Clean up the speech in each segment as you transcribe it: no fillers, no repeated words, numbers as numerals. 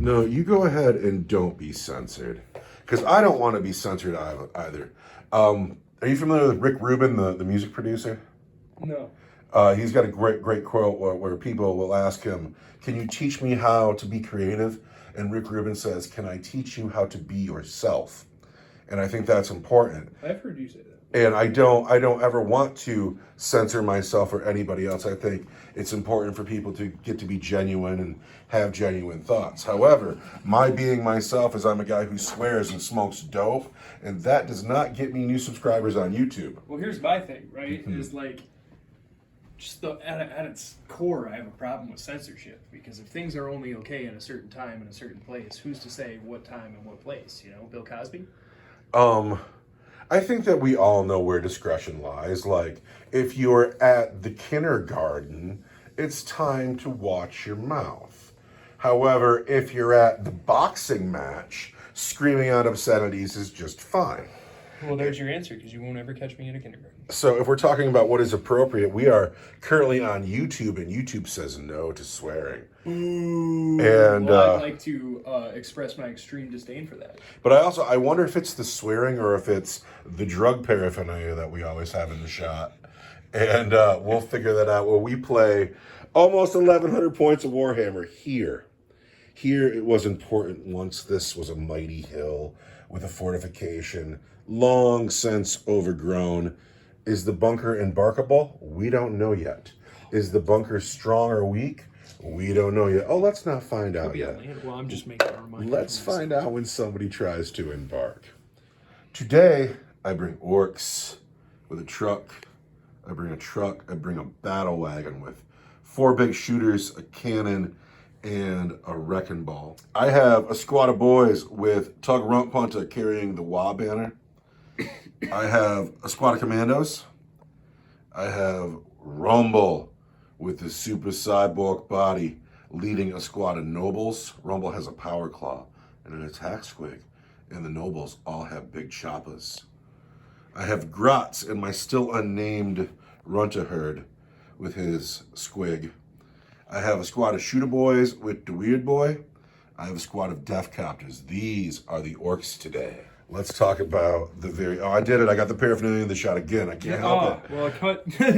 No, you go ahead and don't be censored. Because I don't want to be censored either. Are you familiar with Rick Rubin, the music producer? No. He's got a great quote where people will ask him, can you teach me how to be creative? And Rick Rubin says, can I teach you how to be yourself? And I think that's important. I've heard you say that. And I don't ever want to censor myself or anybody else. I think it's important for people to get to be genuine and have genuine thoughts. However, my being myself is I'm a guy who swears and smokes dope, and that does not get me new subscribers on YouTube. Well, here's my thing, right? Is like, just at its core, I have a problem with censorship, because if things are only okay in a certain time and a certain place, who's to say what time and what place? You know, Bill Cosby. I think that we all know where discretion lies. Like, if you're at the kindergarten, it's time to watch your mouth. However, if you're at the boxing match, screaming out obscenities is just fine. Well, there's your answer, because you won't ever catch me in a kindergarten. So if we're talking about what is appropriate, we are currently on YouTube, and YouTube says no to swearing. Ooh. And well, I'd like to express my extreme disdain for that. But I wonder if it's the swearing or if it's the drug paraphernalia that we always have in the shot. And we'll figure that out. Well, we play almost 1,100 points of Warhammer here. Here it was important once this was a mighty hill with a fortification, long since overgrown. Is the bunker embarkable? We don't know yet. Is the bunker strong or weak? We don't know yet. Oh, let's not find out yet. Well, I'm just making a reminder. Let's find out when somebody tries to embark. Today, I bring orcs with a truck. I bring a truck. I bring a battle wagon with 4 big shooters, a cannon, and a wrecking ball. I have a squad of boys with Tug Rump Punter carrying the WA banner. I have a squad of commandos. I have Rumble with the super cyborg body leading a squad of nobles. Rumble has a power claw and an attack squig, and the nobles all have big choppers. I have Grotz and my still unnamed Runta herd with his squig. I have a squad of shooter boys with the weird boy. I have a squad of death copters. These are the orcs today. Let's talk about I did it. I got the paraphernalia in the shot again. I can't help it. Well,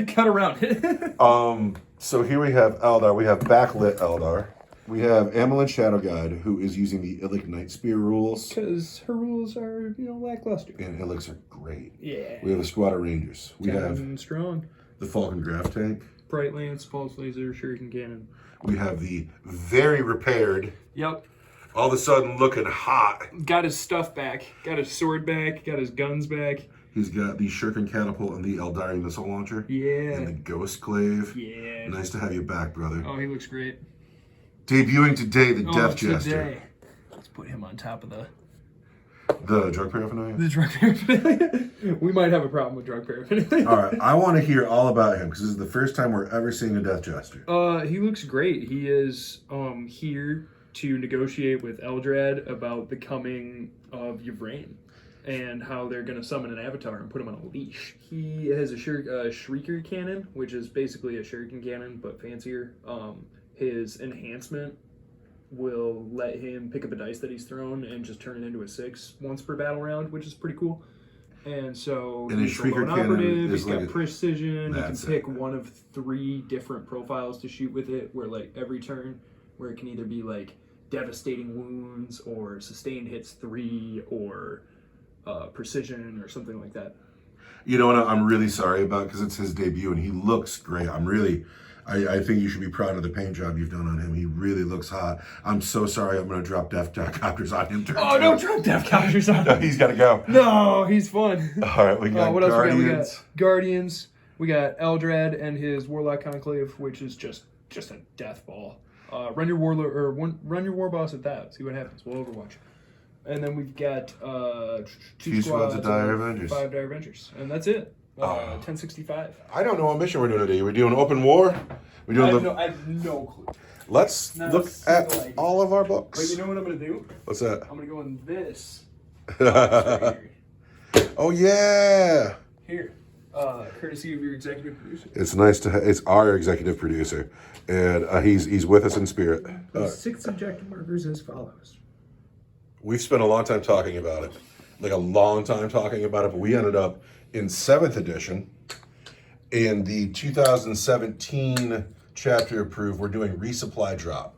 cut around. So here we have Eldar. We have backlit Eldar. We have Amelin Shadow Guide, who is using the Illic Night Spear rules. Because her rules are, lackluster. And Illics are great. Yeah. We have a squad of Rangers. We have strong. the Falcon Graph Tank. Bright Lance, Pulse Laser, Shuriken Cannon. We have the very repaired. Yep. All of a sudden looking hot. Got his stuff back. Got his sword back. Got his guns back. He's got the Shuriken Catapult and the Eldari Missile Launcher. Yeah. And the Ghost Glaive. Yeah. Nice to have you back, brother. Oh, he looks great. Debuting today, the Death Jester. Today. Let's put him on top of the drug paraphernalia? The drug paraphernalia. We might have a problem with drug paraphernalia. All right, I want to hear all about him because this is the first time we're ever seeing a Death Jester. He looks great. He is here to negotiate with Eldrad about the coming of Yvrain and how they're going to summon an avatar and put him on a leash. He has a Shrieker cannon, which is basically a Shuriken cannon, but fancier. His enhancement will let him pick up a dice that he's thrown and just turn it into a 6 once per battle round, which is pretty cool. And so and he's his Shrieker cannon operative, is he's got precision, he can pick it. one of 3 different profiles to shoot with it, where every turn, where it can either be devastating wounds or sustained hits 3 or precision or something like that. You know what I'm really sorry about, because it's his debut and he looks great. I think you should be proud of the paint job you've done on him. He really looks hot. I'm so sorry I'm going to drop Death Copters on him. Don't drop Death Copters on him. No, he's got to go. No, he's fun. All right, we got what Guardians. else we got? Guardians. We got Eldrad and his Warlock Conclave, which is just a death ball. Run your war boss at that. See what happens. We'll Overwatch. And then we've got 2 squads of Dire Avengers. 5 Dire Avengers. And that's it. 1065. I don't know what mission we're doing today. We're doing open war. I have no clue. Let's look at all of our books. But you know what I'm going to do? What's that? I'm going to go in this. Oh, yeah. Here. Courtesy of your executive producer. It's nice to it's our executive producer, and he's with us in spirit. The 6 objective markers as follows. We've spent a long time talking about it, like a long time talking about it, but we ended up in 7th edition. In the 2017 chapter approved, we're doing resupply drop.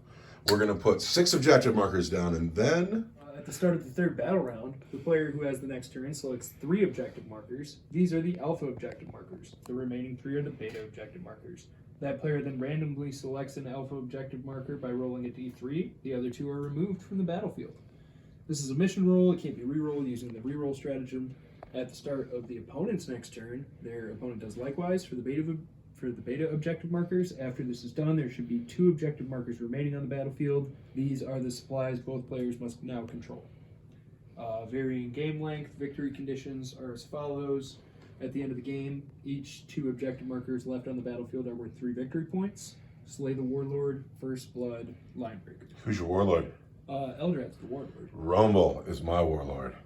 We're going to put 6 objective markers down, and then At the start of the 3rd battle round, the player who has the next turn selects 3 objective markers. These are the alpha objective markers. The remaining 3 are the beta objective markers. That player then randomly selects an alpha objective marker by rolling a d3. The other 2 are removed from the battlefield. This is a mission roll. It can't be rerolled using the reroll stratagem. At the start of the opponent's next turn, their opponent does likewise for the beta objective markers. After this is done, there should be 2 objective markers remaining on the battlefield. These are the supplies both players must now control. Varying game length, victory conditions are as follows. At the end of the game, each 2 objective markers left on the battlefield are worth 3 victory points. Slay the Warlord, First Blood, Linebreaker. who's your warlord? Eldrad's the Warlord. Rumble is my warlord.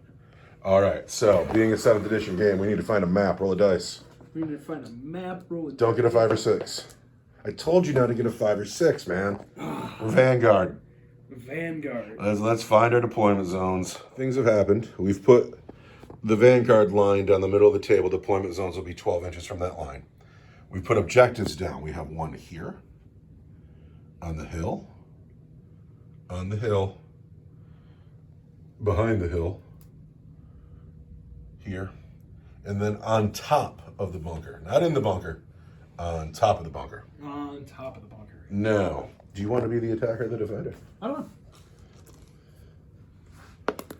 All right, so being a 7th edition game, we need to find a map. Roll a dice. We need to find a map, roll it. Don't get a 5 or 6. I told you not to get a 5 or 6, man. We're Vanguard. Vanguard. Let's find our deployment zones. Things have happened. We've put the Vanguard line down the middle of the table. Deployment zones will be 12 inches from that line. We've put objectives down. We have one here, on the hill, behind the hill, here, and then on top of the bunker. Not in the bunker, on top of the bunker. On top of the bunker. No. Do you want to be the attacker or the defender? I don't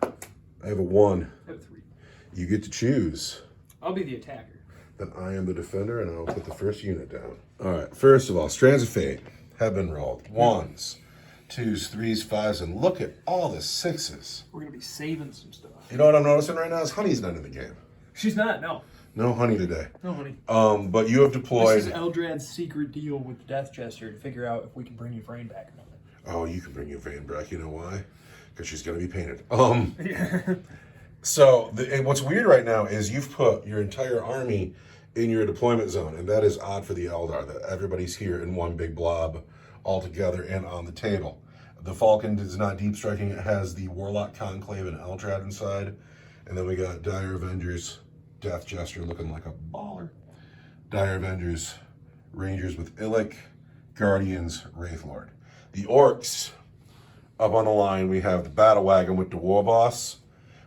know. I have a 1. I have 3. You get to choose. I'll be the attacker. Then I am the defender, and I will put the first unit down. All right, first of all, Strands of Fate have been rolled. 1s, 2s, 3s, 5s, and look at all the 6s. We're going to be saving some stuff. You know what I'm noticing right now is Honey's not in the game. She's not, no. No Honey today. No, honey. But you have deployed. This is Eldrad's secret deal with the Death Jester to figure out if we can bring Yvraine back or not. Oh, you can bring your Vane back. You know why? Because she's going to be painted. Yeah. So, and what's weird right now is you've put your entire army in your deployment zone, and that is odd for the Eldar, that everybody's here in one big blob all together and on the table. The Falcon is not deep striking. It has the Warlock Conclave and Eldrad inside. And then we got Dire Avengers, Death Jester looking like a baller. Dire Avengers, Rangers with Illic, Guardians, Wraithlord. The Orcs, up on the line, we have the Battle Wagon with the War Boss.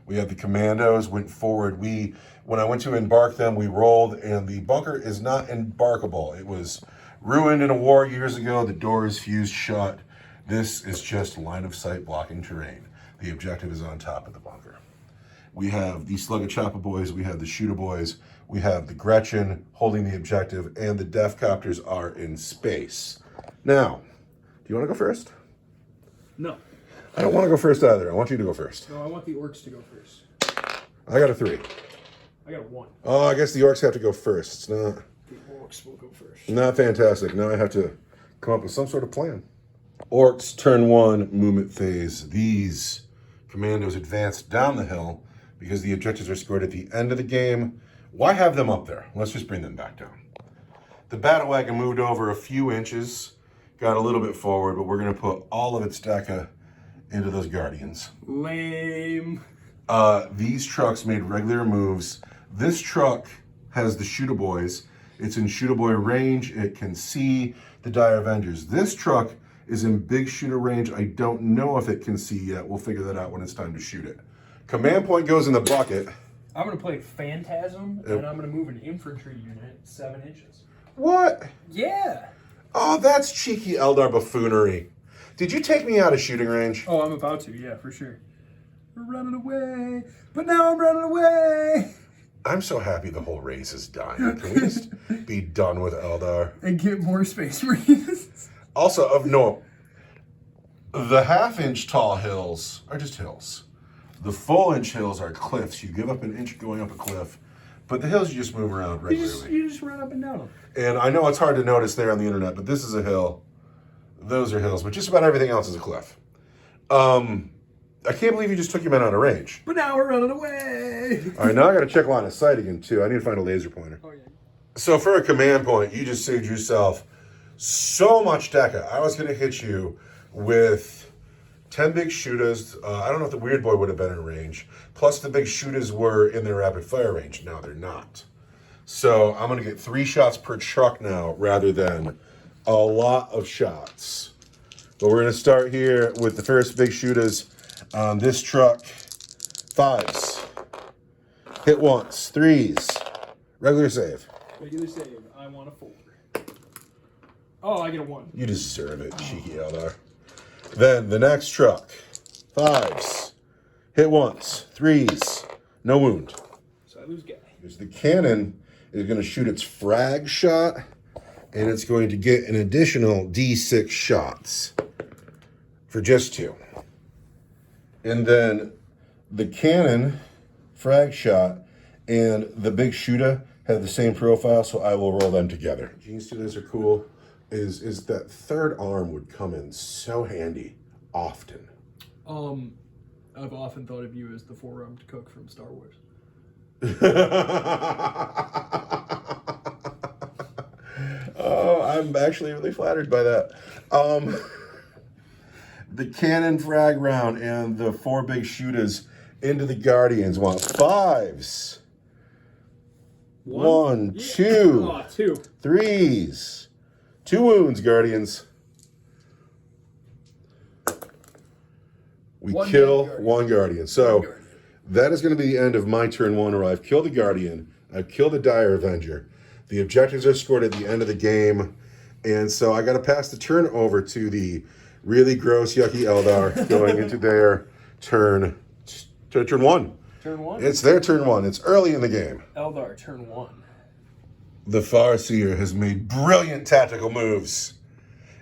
We have the Commandos, went forward. When I went to embark them, we rolled, and the bunker is not embarkable. It was ruined in a war years ago. The door is fused shut. This is just line of sight blocking terrain. The objective is on top of the bunker. We have the Slugga Choppa boys, we have the Shooter boys, we have the Gretchen holding the objective, and the Death Copters are in space. Now, do you want to go first? No. I don't want to go first either. I want you to go first. No, I want the Orcs to go first. I got a 3. I got a 1. Oh, I guess the Orcs have to go first. It's not The Orcs will go first. not fantastic. Now I have to come up with some sort of plan. Orcs, turn 1, movement phase. These commandos advance down the hill because the objectives are scored at the end of the game. Why have them up there? Let's just bring them back down. The battle wagon moved over a few inches, got a little bit forward, but we're going to put all of its DECA into those Guardians. Lame. These trucks made regular moves. This truck has the Shooter Boys. It's in Shooter Boy range. It can see the Dire Avengers. This truck is in big shooter range. I don't know if it can see yet. We'll figure that out when it's time to shoot it. Command point goes in the bucket. I'm going to play Phantasm, and I'm going to move an infantry unit 7 inches. What? Yeah. Oh, that's cheeky Eldar buffoonery. Did you take me out of shooting range? Oh, I'm about to, yeah, for sure. We're running away, but now I'm running away. I'm so happy the whole race is dying. Can we just be done with Eldar? And get more Space Marines. Also, the half-inch tall hills are just hills. The full-inch hills are cliffs. You give up an inch going up a cliff, but the hills you just move around regularly. You just run up and down them. And I know it's hard to notice there on the internet, but this is a hill. Those are hills, but just about everything else is a cliff. I can't believe you just took your men out of range. But now we're running away. All right, now I got to check line of sight again, too. I need to find a laser pointer. Oh, yeah. So for a command point, you just saved yourself so much deca. I was going to hit you with 10 big shooters. I don't know if the Weird Boy would have been in range. Plus the big shooters were in their rapid fire range. Now they're not. So I'm going to get 3 shots per truck now rather than a lot of shots. But we're going to start here with the first big shooters on this truck. 5s. Hit once. 3s. Regular save. Regular save. I want a 4. Oh, I get a 1. You deserve it, cheeky Eldar. Then the next truck. 5s. Hit once. 3s. No wound. So I lose guy. There's the cannon is going to shoot its frag shot, and it's going to get an additional D6 shots for just 2. And then the cannon, frag shot, and the big shooter have the same profile, so I will roll them together. Gene students are cool. Is that third arm would come in so handy often. I've often thought of you as the 4-armed cook from Star Wars. Oh, I'm actually really flattered by that. The cannon frag round and the 4 big shooters into the Guardians want 5s. 1, 2, 2. 3s. 2 wounds, Guardians. We kill one Guardian. So that is going to be the end of my turn 1, where I've killed the Guardian. I've killed the Dire Avenger. The objectives are scored at the end of the game. And so I got to pass the turn over to the really gross, yucky Eldar going into their turn 1. Turn 1? It's their turn 1. It's early in the game. Eldar, turn 1. The Farseer has made brilliant tactical moves.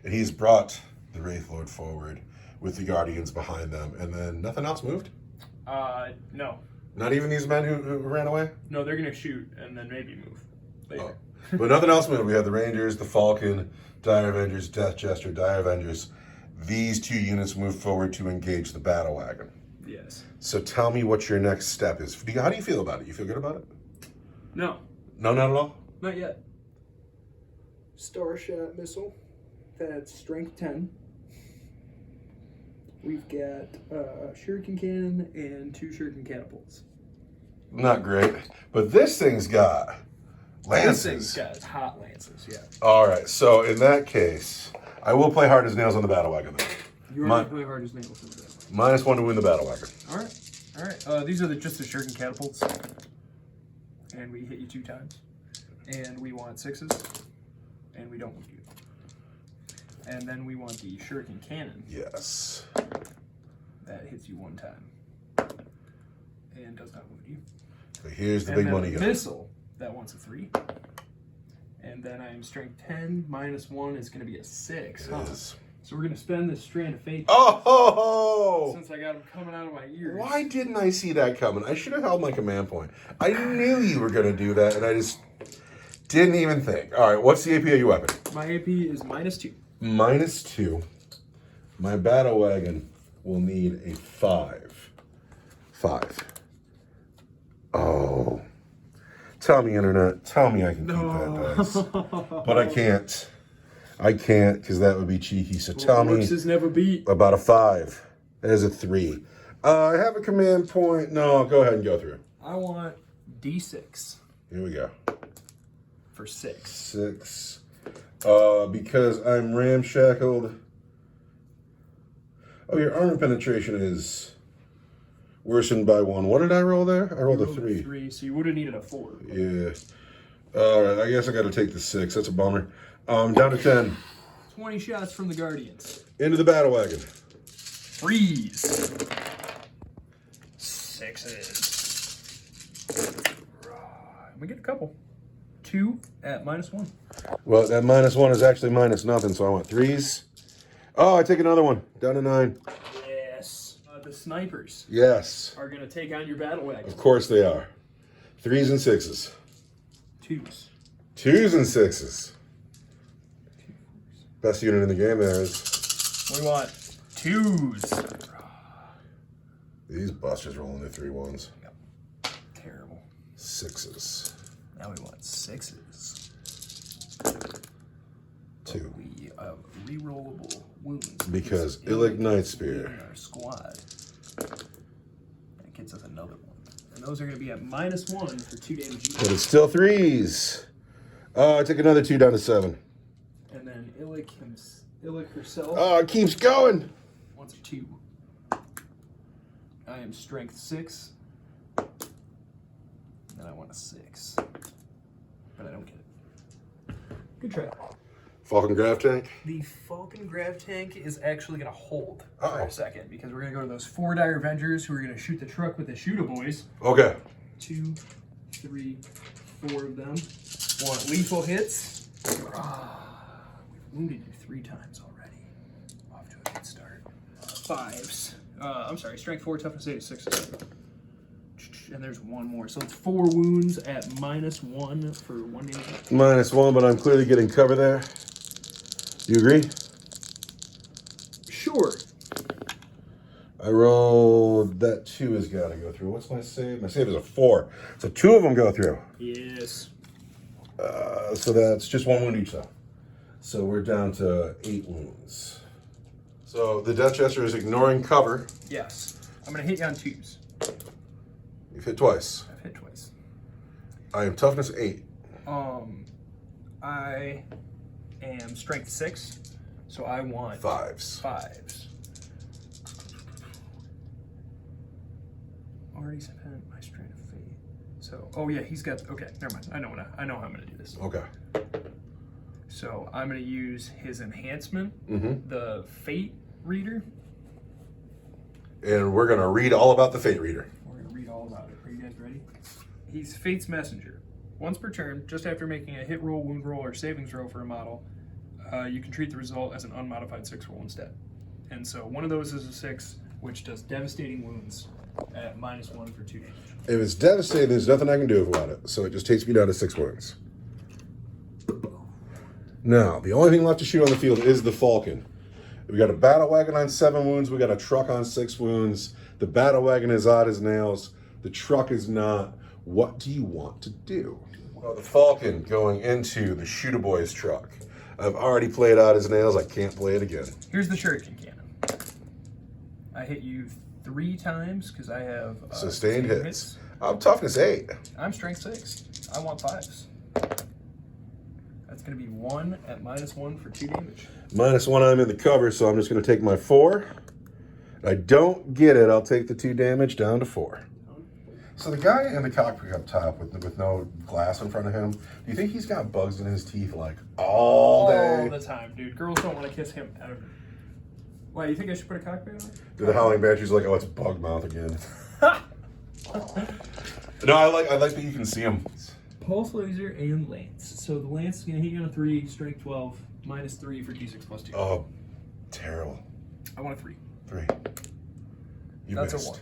And he's brought the Wraith Lord forward with the Guardians behind them. And then nothing else moved? No. Not even these men who ran away? No, they're going to shoot and then maybe move later. Oh. But nothing else moved. We have the Rangers, the Falcon, Dire Avengers, Death Jester, Dire Avengers. These 2 units move forward to engage the battle wagon. Yes. So tell me what your next step is. How do you feel about it? You feel good about it? No. No, not at all? Not yet. Starshot missile. That's strength 10. We've got shuriken cannon and 2 shuriken catapults. Not great. But this thing's got lances. This thing's got hot lances, yeah. All right. So in that case, I will play hard as nails on the battle wagon then. You already play hard as nails in the battle wagon. -1 to win the battle wagon. All right. All right. These are just the shuriken catapults. And we hit you 2 times. And we want 6s. And we don't wound you. And then we want the shuriken cannon. Yes. That hits you 1 time. And does not wound you. So here's the big money gun. gun. Missile, that wants a 3. And then I am strength 10, -1 is going to be a 6. It is. So we're going to spend this strand of fate. Oh! Ho, ho. Since I got them coming out of my ears. Why didn't I see that coming? I should have held my command point. I knew you were going to do that, and I just didn't even think. All right, what's the AP of your weapon? My AP is -2. -2. My battle wagon will need a 5. 5. Oh. Tell me, Internet. Tell me I can keep that dice. But I can't. I can't, because that would be cheeky. So tell me Orks is never beat. about a 5. That is a 3. I have a command point. No, go ahead and go through. I want D6 Here we go. for 6. 6. Because I'm ramshackled. Oh, your armor penetration is worsened by 1. What did I roll there? I rolled a 3. 3, so you would have needed a 4. Yeah. All right, I guess I got to take the 6. That's a bummer. Down to 10. 20 shots from the Guardians. Into the battle wagon. Freeze. 6s. We get a couple. 2 at -1. Well, that -1 is actually minus nothing, so I want 3s. Oh, I take another one. Down to 9. Yes. The snipers Yes. are going to take on your battle wagon. Of course they are. 3s and 6s. 2s. 2s and 6s. Best unit in the game there is. We want 2s. These busters rolling their 3 1s. Terrible. 6s. Now we want 6s. 2. We have rerollable wounds. Because Illic Night Spear. In our squad. That gets us another one. And those are going to be at -1 for 2 damage each. But it's still 3s. Oh, I took another 2 down to 7. And then Illic herself. Oh, it keeps going. Wants a 2. I am strength 6. And I want a 6. But I don't get it. Good try. Falcon Grav Tank. The Falcon Grav Tank is actually going to hold for Uh-oh. a second because we're going to go to those 4 Dire Avengers who are going to shoot the truck with the Shooter Boys. Okay. 2, 3, 4 of them. Want lethal hits. We've wounded you 3 times already. Off to a good start. 5s. I'm sorry, strength 4, toughness 8, 6. And there's 1 more. So it's 4 wounds at -1 for 1 damage. -1, but I'm clearly getting cover there. You agree? Sure. I rolled that 2 has got to go through. What's my save? My save is a 4. So 2 of them go through. Yes. So that's just 1 wound each though. So we're down to 8 wounds. So the Death Jester is ignoring cover. Yes. I'm going to hit you on 2s. You've hit twice. I've hit twice. I am toughness 8. I am strength 6, so I want 5s. 5s. Already spent my strength of fate. So, oh yeah, he's got. Okay, never mind. I know how I'm gonna do this. Okay. So I'm gonna use his enhancement, Mm-hmm. the Fate Reader. And we're gonna read all about the Fate Reader. We're gonna read all about it. Are you guys ready? He's Fate's Messenger. Once per turn, just after making a hit roll, wound roll, or savings roll for a model, you can treat the result as an unmodified 6 roll instead. And so one of those is a 6, which does devastating wounds at -1 for 2 damage. If it's devastating, there's nothing I can do about it. So it just takes me down to 6 wounds. Now, the only thing left to shoot on the field is the Falcon. We got a battle wagon on 7 wounds. We got a truck on 6 wounds. The battle wagon is odd as nails. The truck is not. What do you want to do? Well, the Falcon going into the Shooter Boys truck. I've already played Odd as Nails. I can't play it again. Here's the Shuriken Cannon. I hit you 3 times because I have Sustained hits. I'm toughness 8. I'm strength 6. I want 5s. That's going to be 1 at -1 for 2 damage. -1, I'm in the cover, so I'm just going to take my 4. If I don't get it, I'll take the 2 damage down to 4. So the guy in the cockpit up top with no glass in front of him, do you think he's got bugs in his teeth like all day? All the time, dude. Girls don't want to kiss him ever. Why, you think I should put a cockpit on? Do the Howling Banshees like, oh, it's bug mouth again? No, I like that you can see him. Pulse Laser and Lance. So the Lance is going to hit you on a 3, strength 12, -3 for D6 +2. Oh, terrible. I want a 3. 3. You That's missed. a 1.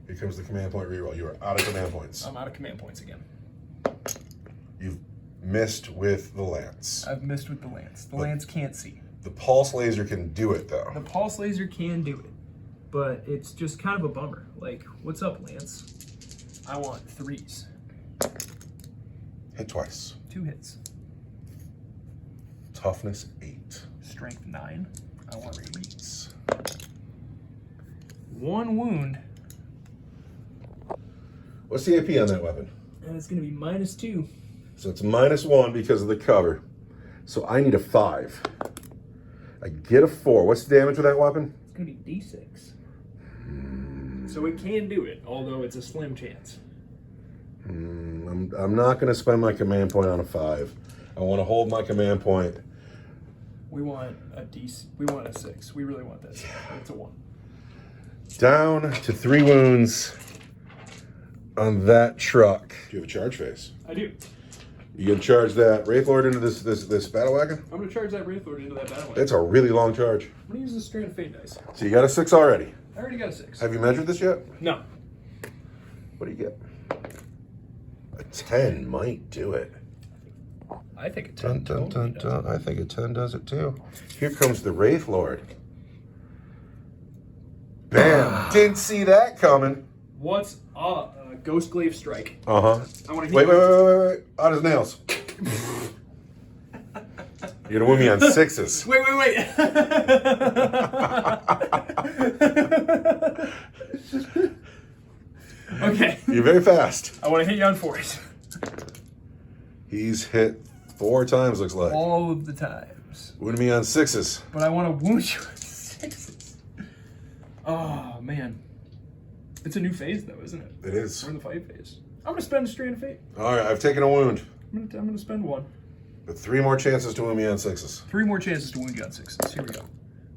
Here comes the command point reroll. You are out of command points. I'm out of command points again. You've missed with the Lance. I've missed with the Lance. The Lance can't see. The Pulse Laser can do it, though. The Pulse Laser can do it, but it's just kind of a bummer. Like, what's up, Lance? I want 3s. Hit twice. 2 hits. Toughness 8. Strength 9. I want 3s. Threes. 1 wound. What's the AP on that weapon? And it's going to be -2. So it's -1 because of the cover. So I need a 5. I get a 4. What's the damage with that weapon? It's going to be D6. So it can do it, although it's a slim chance. I'm not going to spend my command point on a 5. I want to hold my command point. We want we want a 6. We really want this. It's a 1. Down to 3 wounds on that truck. Do you have a charge phase? I do. You can charge that Wraith Lord into this battle wagon? I'm going to charge that Wraith Lord into that battle wagon. It's a really long charge. I'm going to use the Strand of Fate dice. So you got a 6 already. I already got a 6. Have you measured this yet? No. What do you get? A 10 might do it. I think a 10 Dun, dun, totally dun, does. dun. I think a 10 does it too. Here comes the Wraith Lord. Bam! Didn't see that coming. What's up? Ghost Glaive Strike. Uh-huh. I want to Wait. On his nails. You're gonna win me on 6s. Wait. Okay. You're very fast. I want to hit you on 4s. He's hit 4 times, looks like. All of the times. Win me on 6s. But I want to wound you on 6s. Oh, man. It's a new phase, though, isn't it? It is. We're in the fight phase. I'm going to spend a Strain of Fate. All right, I've taken a wound. I'm going to spend 1. But 3 more chances to win me on 6s. 3 more chances to wound you on 6s. Here we go.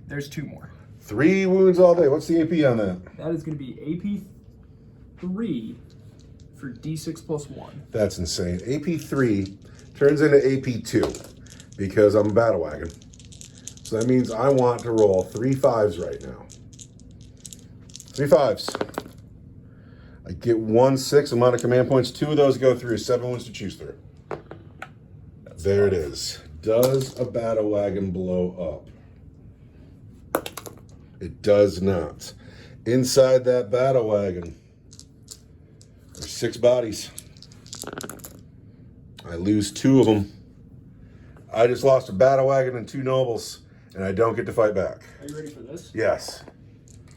There's 2 more. 3 wounds all day. What's the AP on that? That is going to be AP 3 for D6 plus 1. That's insane. AP 3 turns into AP 2 because I'm a battle wagon. So that means I want to roll 3 5s right now. 3 5s. I get 1 6 amount of command points. 2 of those go through. 7 wounds to choose through. There it is. Does a battle wagon blow up? It does not. Inside that battle wagon, there's 6 bodies. I lose 2 of them. I just lost a battle wagon and 2 nobles, and I don't get to fight back. Are you ready for this? Yes.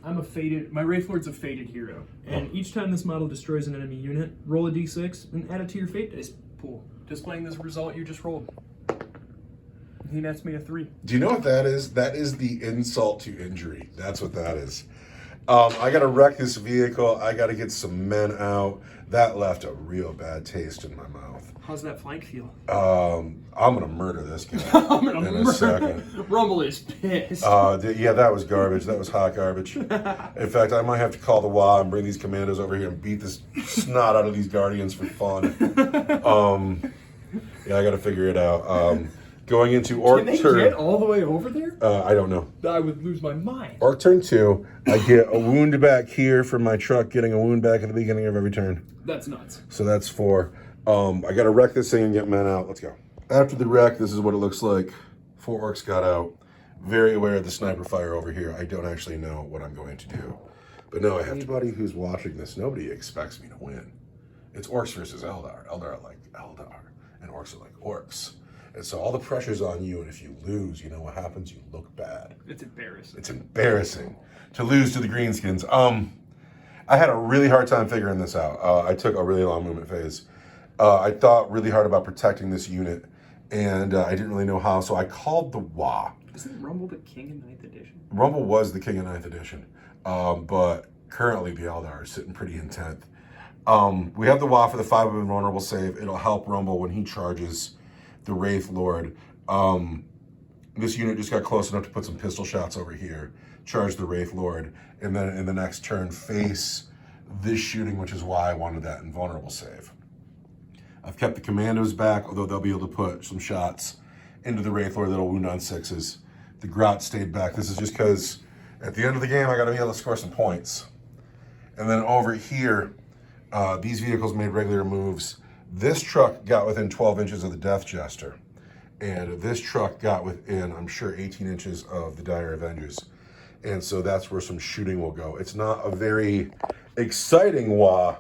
My Wraith Lord's a fated hero, and each time this model destroys an enemy unit, roll a d6 and add it to your fate dice pool, displaying this result you just rolled. He nets me a 3. Do you know what that is? That is the insult to injury. That's what that is. I gotta wreck this vehicle. I gotta get some men out. That left a real bad taste in my mouth. How's that flank feel? I'm gonna murder this guy in a second. Rumble is pissed. Yeah, that was garbage. That was hot garbage. In fact, I might have to call the WA and bring these commandos over here and beat this snot out of these guardians for fun. Yeah, I gotta figure it out. Going into Orc Can they turn. get all the way over there? I don't know. I would lose my mind. Orc turn 2, I get a wound back here from my truck, getting a wound back at the beginning of every turn. That's nuts. So that's 4. I gotta wreck this thing and get men out. Let's go. After the wreck, this is what it looks like. 4 orcs got out. Very aware of the sniper fire over here. I don't actually know what I'm going to do. But no, anybody who's watching this, nobody expects me to win. It's orcs versus Eldar. Eldar are like Eldar, and orcs are like orcs. And so all the pressure's on you, and if you lose, you know what happens? You look bad. It's embarrassing. It's embarrassing to lose to the Greenskins. I had a really hard time figuring this out. I took a really long movement phase. I thought really hard about protecting this unit, and I didn't really know how, so I called the WA. Isn't Rumble the king in 9th edition? Rumble was the king in 9th edition, but currently the Eldar are sitting pretty in 10th. We have the WA for the 5 of invulnerable save. It'll help Rumble when he charges the Wraith Lord. This unit just got close enough to put some pistol shots over here, charge the Wraith Lord, and then in the next turn face this shooting, which is why I wanted that invulnerable save. I've kept the commandos back, although they'll be able to put some shots into the Wraith Lord that'll wound on 6s. The Grot stayed back. This is just because at the end of the game, I got to be able to score some points. And then over here, these vehicles made regular moves. This truck got within 12 inches of the Death Jester. And this truck got within, I'm sure, 18 inches of the Dire Avengers. And so that's where some shooting will go. It's not a very exciting WA,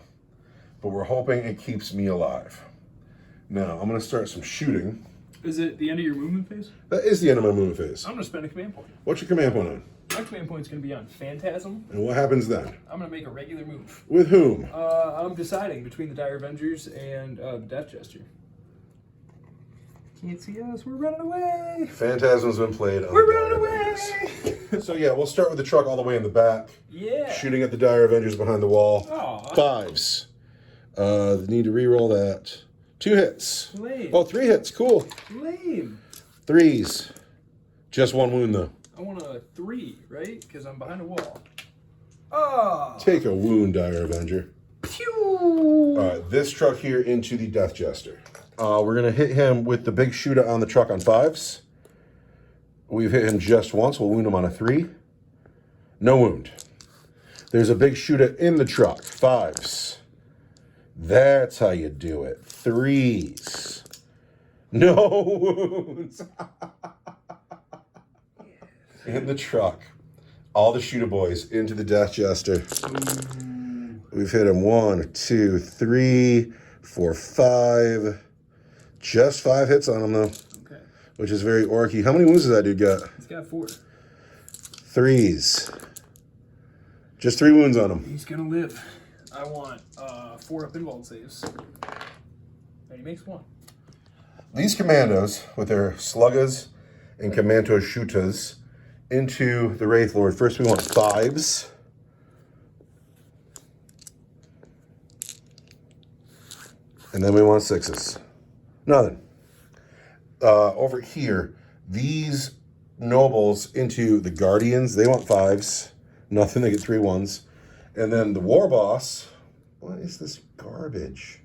but we're hoping it keeps me alive. Now, I'm going to start some shooting. Is it the end of your movement phase? That is the end of my movement phase. I'm going to spend a command point. What's your command point on? My command point is going to be on Phantasm. And what happens then? I'm going to make a regular move. With whom? I'm deciding between the Dire Avengers and the Death Jester. Can't see us. We're running away. Phantasm's been played on We're the running Dire away. Avengers. So yeah, we'll start with the truck all the way in the back. Yeah. Shooting at the Dire Avengers behind the wall. Aw. 5s. Need to re-roll that. 2 hits. Lame. Oh, 3 hits. Cool. Lame. 3s. Just 1 wound though. I want a 3, right? Because I'm behind a wall. Oh. Take a wound, Dire Avenger. Pew. All right, this truck here into the Death Jester. We're going to hit him with the big shooter on the truck on 5s. We've hit him just once. We'll wound him on a 3. No wound. There's a big shooter in the truck. 5s. That's how you do it. 3s. No wounds. In the truck. All the shooter boys into the Death Jester. We've hit him 1, 2, 3, 4, 5. Just 5 hits on him, though. Okay. Which is very orky. How many wounds does that dude got? He's got 4. 3s. Just 3 wounds on him. He's gonna live. I want 4 up invuln saves. And he makes 1. These commandos, with their sluggas and commando shooters, into the Wraith Lord. First, we want 5s. And then we want 6s. Nothing. Over here, these nobles into the Guardians, they want 5s. Nothing, they get 3 1s. And then the War Boss, what is this garbage?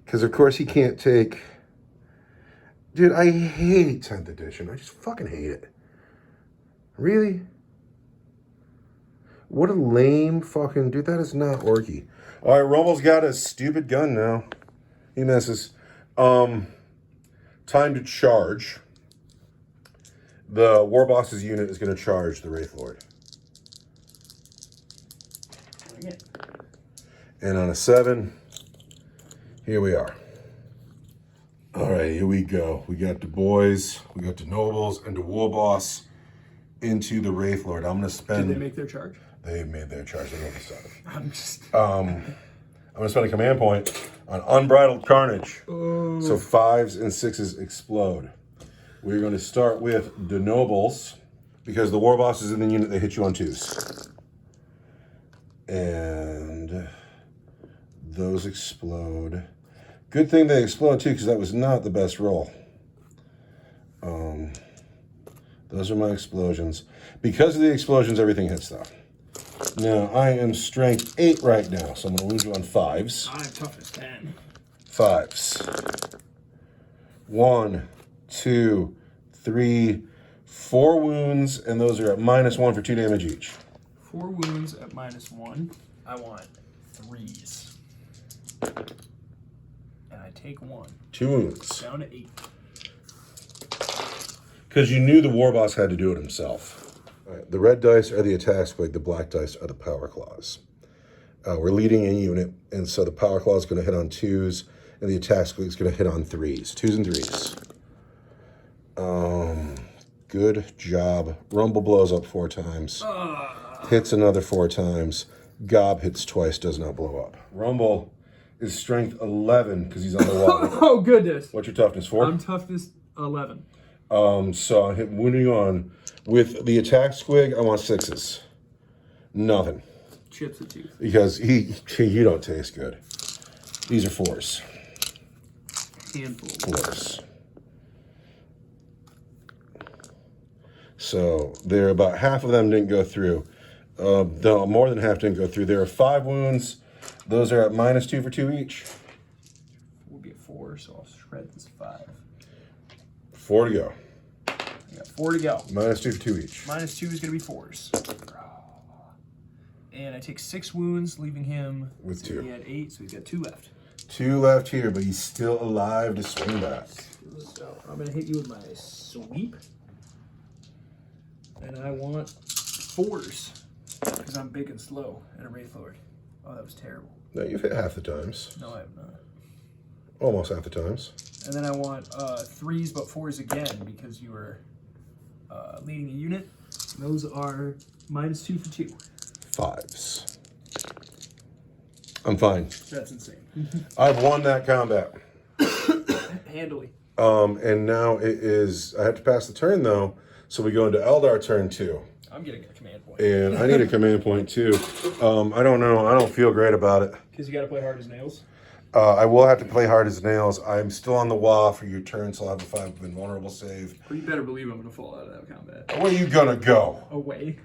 Because, of course, he can't take... Dude, I hate 10th edition. I just fucking hate it. Really? What a lame fucking... Dude, that is not orky. All right, Rumble's got a stupid gun now. He misses. Time to charge. The War Boss's unit is going to charge the Wraith Lord. Bring it. And on a 7, here we are. All right, here we go. We got the boys, we got the nobles, and the War Boss into the Wraith Lord. I'm going to spend... Did they make their charge? They made their charge. They over 7. I'm just... I'm going to spend a command point on Unbridled Carnage. Oh. So 5s and 6s explode. We're going to start with the nobles, because the War Boss is in the unit, they hit you on 2s. And those explode. Good thing they explode too, because that was not the best roll. Those are my explosions. Because of the explosions, everything hits though. Now, I am strength 8 right now, so I'm going to lose you on 5s. I'm toughness 10. 5s. 1, 2, 3, 4 wounds, and those are at -1 for 2 damage each. 4 wounds at -1. I want 3s. And I take 1. 2 wounds. Down to 8. Because you knew the War Boss had to do it himself. All right, the red dice are the attack squig, the black dice are the power claws. We're leading a unit, and so the power claw is going to hit on 2s, and the attack squig is going to hit on 3s. 2s and 3s. Good job. Rumble blows up 4 times. Hits another 4 times. Gob hits twice, does not blow up. Rumble is strength 11 because he's on the wall. Oh, goodness. What's your toughness, 4? I'm toughness 11. So I hit wounding on. With the attack squig, I want 6s. Nothing. Chips a tooth. Because you don't taste good. These are 4s. Handful. 4s. So there, about half of them didn't go through. No, more than half didn't go through. There are 5 wounds. Those are at -2 for 2 each. We'll be at 4, so I'll shred this 5. 4 to go. I got 4 to go. -2 for 2 each. -2 is going to be 4s. And I take 6 wounds, leaving him With 2. He had 8, so he's got 2 left. 2 left here, but he's still alive to swing back. So I'm going to hit you with my sweep. And I want 4s. Because I'm big and slow and a Wraith Lord. Oh, that was terrible. No, you've hit half the times. No, I have not. Almost half the times. And then I want 3s but 4s again because you were leading a unit. Those are -2 for 2. 5s. I'm fine. That's insane. I've won that combat. Handily. And now it is, I have to pass the turn though, so we go into Eldar turn 2. I'm getting a command point. And I need a command point too. I don't know, I don't feel great about it. Because you got to play hard as nails. I will have to play hard as nails. I'm still on the wall for your turn, so I'll have a 5 invulnerable save. Well, you better believe I'm going to fall out of that combat. Where you gonna go? Away.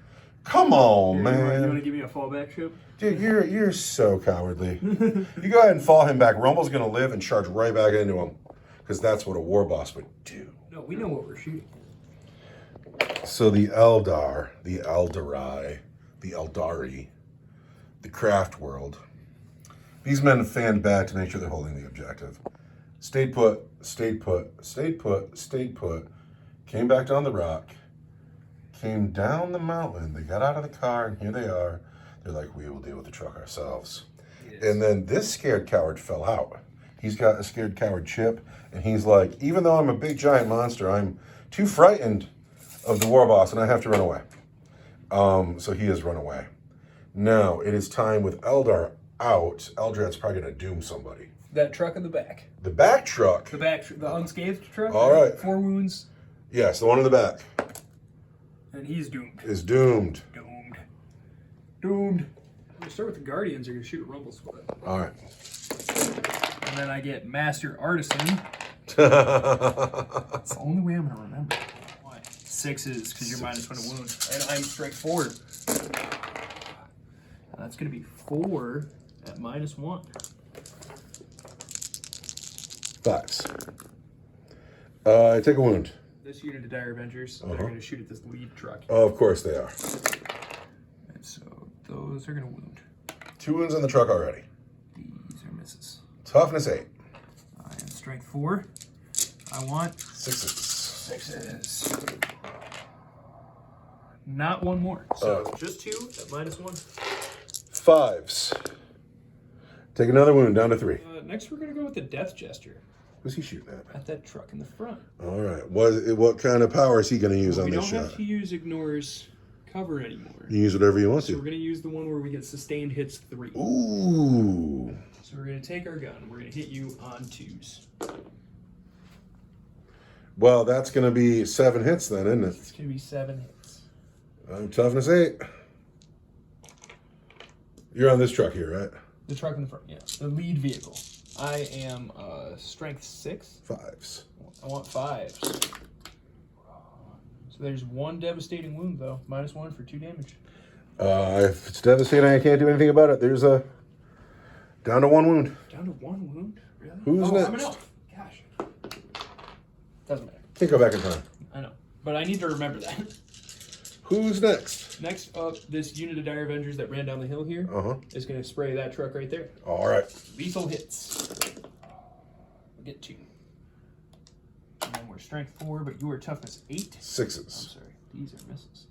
Come on, You man. want to give me a fallback chip? Dude, you're so cowardly. You go ahead and fall him back. Rumble's gonna live and charge right back into him. Because that's what a war boss would do. No, we know what we're shooting. So the Eldar, the Eldarai, the Eldari, the Craftworld. These men fanned back to make sure they're holding the objective. Stayed put, stayed put, stayed put, stayed put. Came back down the rock. Came down the mountain. They got out of the car, and here they are. They're like, we will deal with the truck ourselves. Yes. And then this scared coward fell out. He's got a scared coward chip, and he's like, even though I'm a big giant monster, I'm too frightened of the war boss, and I have to run away. So he has run away. Now, it is time with Eldar out. Eldrad's probably going to doom somebody. That truck in the back. The back truck? The unscathed truck? All right. 4 wounds. Yes, the one in the back. And he's doomed. Is doomed. Doomed. We'll start with the Guardians. You're going to shoot a Rumble Split. All right. And then I get Master Artisan. That's the only way I'm going to remember. Why? 6s, because you're -1 to wound. And I'm strike 4. And that's going to be 4 at -1. 5s. I take a wound. This unit of Dire Avengers, they're going to shoot at this lead truck. Oh, of course they are. And so those are going to wound. 2 wounds on the truck already. These are misses. Toughness 8. I am strength 4. I want 6s. 6s. Not one more. So just 2 at -1. 5s. Take another wound, down to 3. Next, we're going to go with the Death Gesture Who's he shooting at? at that truck in the front. All right. What kind of power is he going to use on We this don't shot? have to use Ignores cover anymore. You use whatever you want So we're to. going to use the one where we get sustained hits 3. Ooh. So we're going to take our gun. We're going to hit you on 2s. Well, that's going to be 7 hits then, isn't it? It's going to be 7 hits. Toughness 8. You're on this truck here, right? The truck in the front, yeah. The lead vehicle. I am strength 6. 5s. I want 5s. So there's 1 devastating wound, though. -1 for 2 damage. If it's devastating, I can't do anything about it. There's a down to 1 wound. Down to 1 wound? Really? Who's I'm an next? elf. Gosh. Doesn't matter. Can't go back in time. I know. But I need to remember that. Who's next? Next up, this unit of Dire Avengers that ran down the hill here is going to spray that truck right there. All right. Lethal hits. We'll get 2. And then we're strength 4, but you are toughness 8. 6s. I'm sorry. These are misses.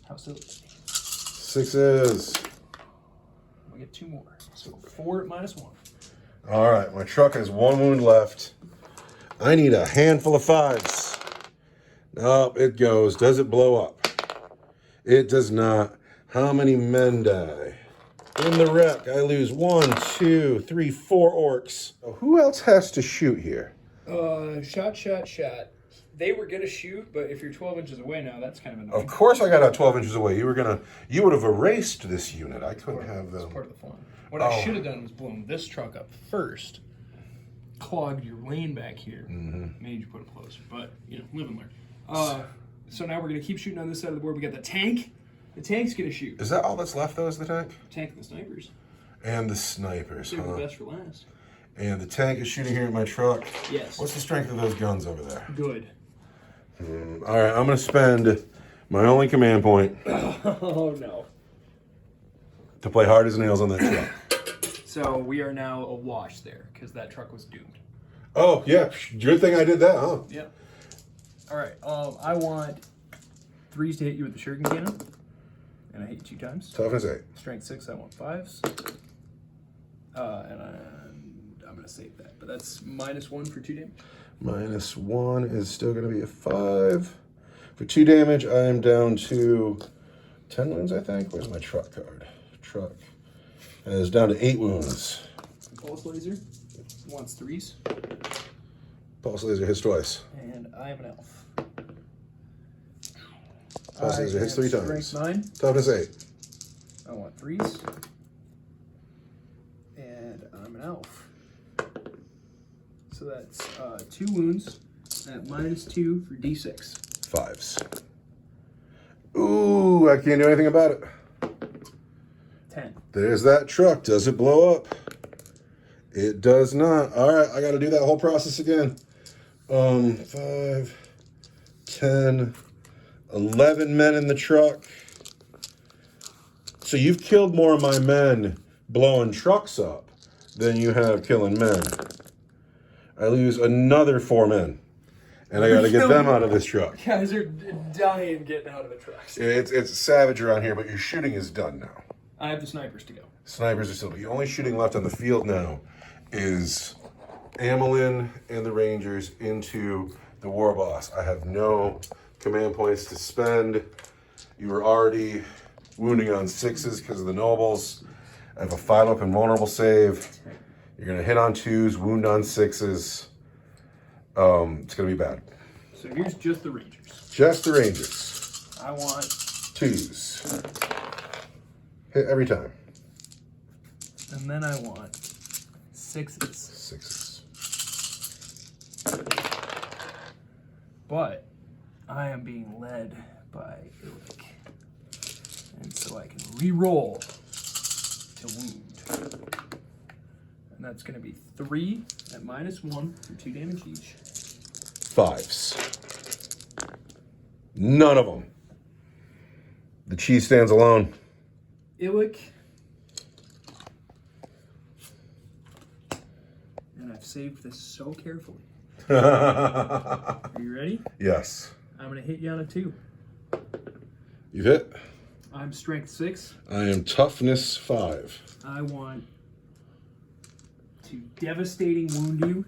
How silly. 6s. We get 2 more. So 4 at -1. All right. My truck has 1 wound left. I need a handful of 5s. Nope, it goes. Does it blow up? It does not. How many men die? In the wreck, I lose 1, 2, 3, 4 orcs. Who else has to shoot here? Shot. They were gonna shoot, but if you're 12 inches away now, that's kind of annoying. Of course I got out 12 inches away. You would have erased this unit. I couldn't have them. That's part of the fun. What I should have done was blown this truck up first, clogged your lane back here, made you put it closer. But, live and learn. So now we're going to keep shooting on this side of the board. We got the tank. The tank's going to shoot. Is that all that's left, though, is the tank? Tank and the snipers. And the snipers, Save the best for last. And the tank is shooting here at my truck. Yes. What's the strength of those guns over there? Good. All right, I'm going to spend my only command point Oh, no. to play hard as nails on that truck. So we are now awash there because that truck was doomed. Oh, yeah. Good thing I did that, huh? Yep. All right. I want 3s to hit you with the shuriken cannon. And I hit you 2 times. Toughness 8. Strength 6, I want 5s. And I'm going to save that. But that's -1 for 2 damage. -1 is still going to be a 5. For 2 damage, I am down to 10 wounds, I think. Where's my truck card? Truck is down to 8 wounds. Pulse laser wants 3s. Pulse laser hits twice. And I am an elf. Pulse laser hits 3 times. Strength 9. Toughness 8. I want 3s. And I'm an elf. So that's 2 wounds at -2 for D6. 5s. Ooh, I can't do anything about it. 10. There's that truck. Does it blow up? It does not. All right, I got to do that whole process again. 5, 10, 11 men in the truck. So you've killed more of my men blowing trucks up than you have killing men. I lose another 4 men. And I got to get them out of this truck. Guys are dying getting out of the trucks. It's savage around here, but your shooting is done now. I have the snipers to go. Snipers are still. The only shooting left on the field now is Amelin and the Rangers into the War Boss. I have no command points to spend. You were already wounding on 6s because of the nobles. I have a 5-up and vulnerable save. You're going to hit on 2s, wound on 6s. It's going to be bad. So here's just the Rangers. Just the Rangers. I want 2s. Hit every time. And then I want 6s. 6s. But I am being led by Illic. And so I can re-roll to wound. And that's going to be 3 at -1 for 2 damage each. 5s. None of them. The cheese stands alone. Illic. And I've saved this so carefully. Are you ready? Yes. I'm going to hit you on a 2. You hit. I'm strength 6. I am toughness 5. I want to devastating wound you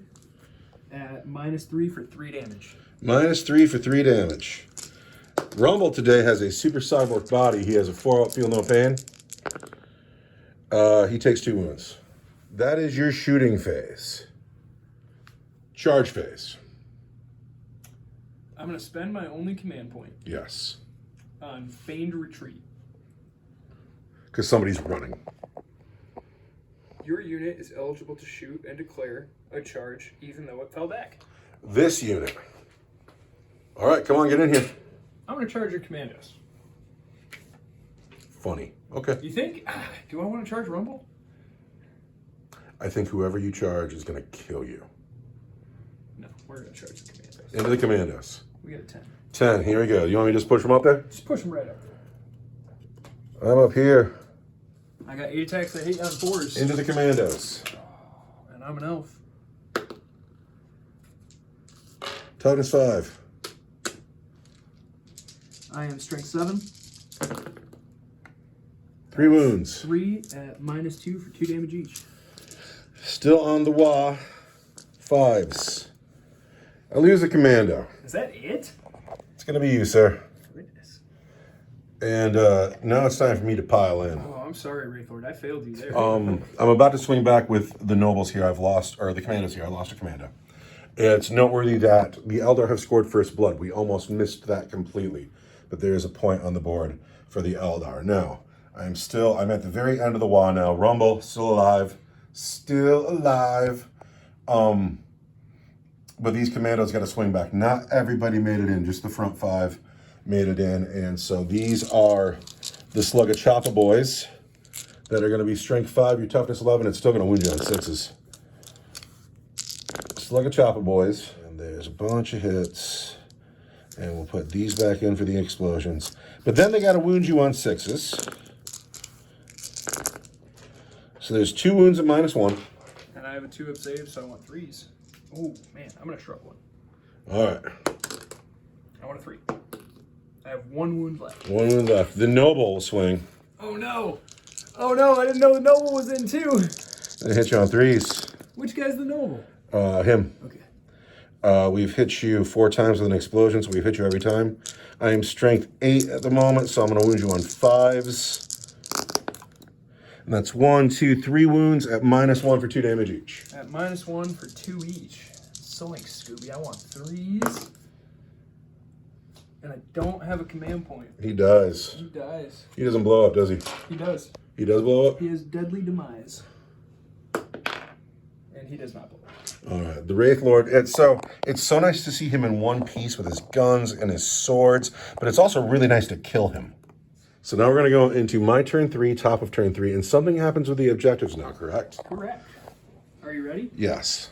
at -3 for 3 damage. -3 for 3 damage. Rumble today has a super cyborg body. He has a 4-up, feel no pain. He takes 2 wounds. That is your shooting phase. Charge phase. I'm going to spend my only command point Yes. on feigned retreat. Because somebody's running. Your unit is eligible to shoot and declare a charge even though it fell back. This unit. All right, come on, get in here. I'm going to charge your commandos. Funny. Okay. You think, do I want to charge Rumble? I think whoever you charge is going to kill you. No, we're going to charge the commandos. Into the commandos. We got a 10. 10. Here we go. You want me to just push them up there? Just push them right up there. I'm up here. I got 8 attacks that hit you on 4s. Into the commandos. And I'm an elf. Toughness 5. I am strength 7. 3 wounds. 3 at -2 for 2 damage each. Still on the wah. 5s. I lose a commando. Is that it? It's going to be you, sir. Goodness. And now it's time for me to pile in. Oh, I'm sorry, Wraithlord. I failed you there. I'm about to swing back with the nobles here. I've lost, or the commandos here. I lost a commando. It's noteworthy that the Eldar have scored first blood. We almost missed that completely. But there is a point on the board for the Eldar. Now, I'm at the very end of the wall now. Rumble, still alive. Still alive. But these commandos got to swing back. Not everybody made it in. Just the front 5 made it in. And so these are the Slug of Choppa boys that are going to be strength 5, your toughness 11. It's still going to wound you on 6s. Slug of Choppa boys. And there's a bunch of hits. And we'll put these back in for the explosions. But then they got to wound you on 6s. So there's 2 wounds at -1. And I have a 2-up save, so I want 3s. Oh, man. I'm going to shrug 1. All right. I want a 3. I have 1 wound left. 1 wound left. The noble will swing. Oh, no. Oh, no. I didn't know the noble was in, too. They hit you on 3s. Which guy's the noble? Him. Okay. We've hit you 4 times with an explosion, so we've hit you every time. I am strength 8 at the moment, so I'm going to wound you on 5s. And that's 1, 2, 3 wounds at -1 for 2 damage each. At -1 for 2 each. Zoink, Scooby. I want 3s. And I don't have a command point. He dies. He dies. He doesn't blow up, does he? He does. He does blow up? He has deadly demise. And he does not blow up. All right, the Wraith Lord. It's so nice to see him in one piece with his guns and his swords, but it's also really nice to kill him. So now we're going to go into my turn 3, top of turn 3, and something happens with the objectives now, correct? Correct. Are you ready? Yes.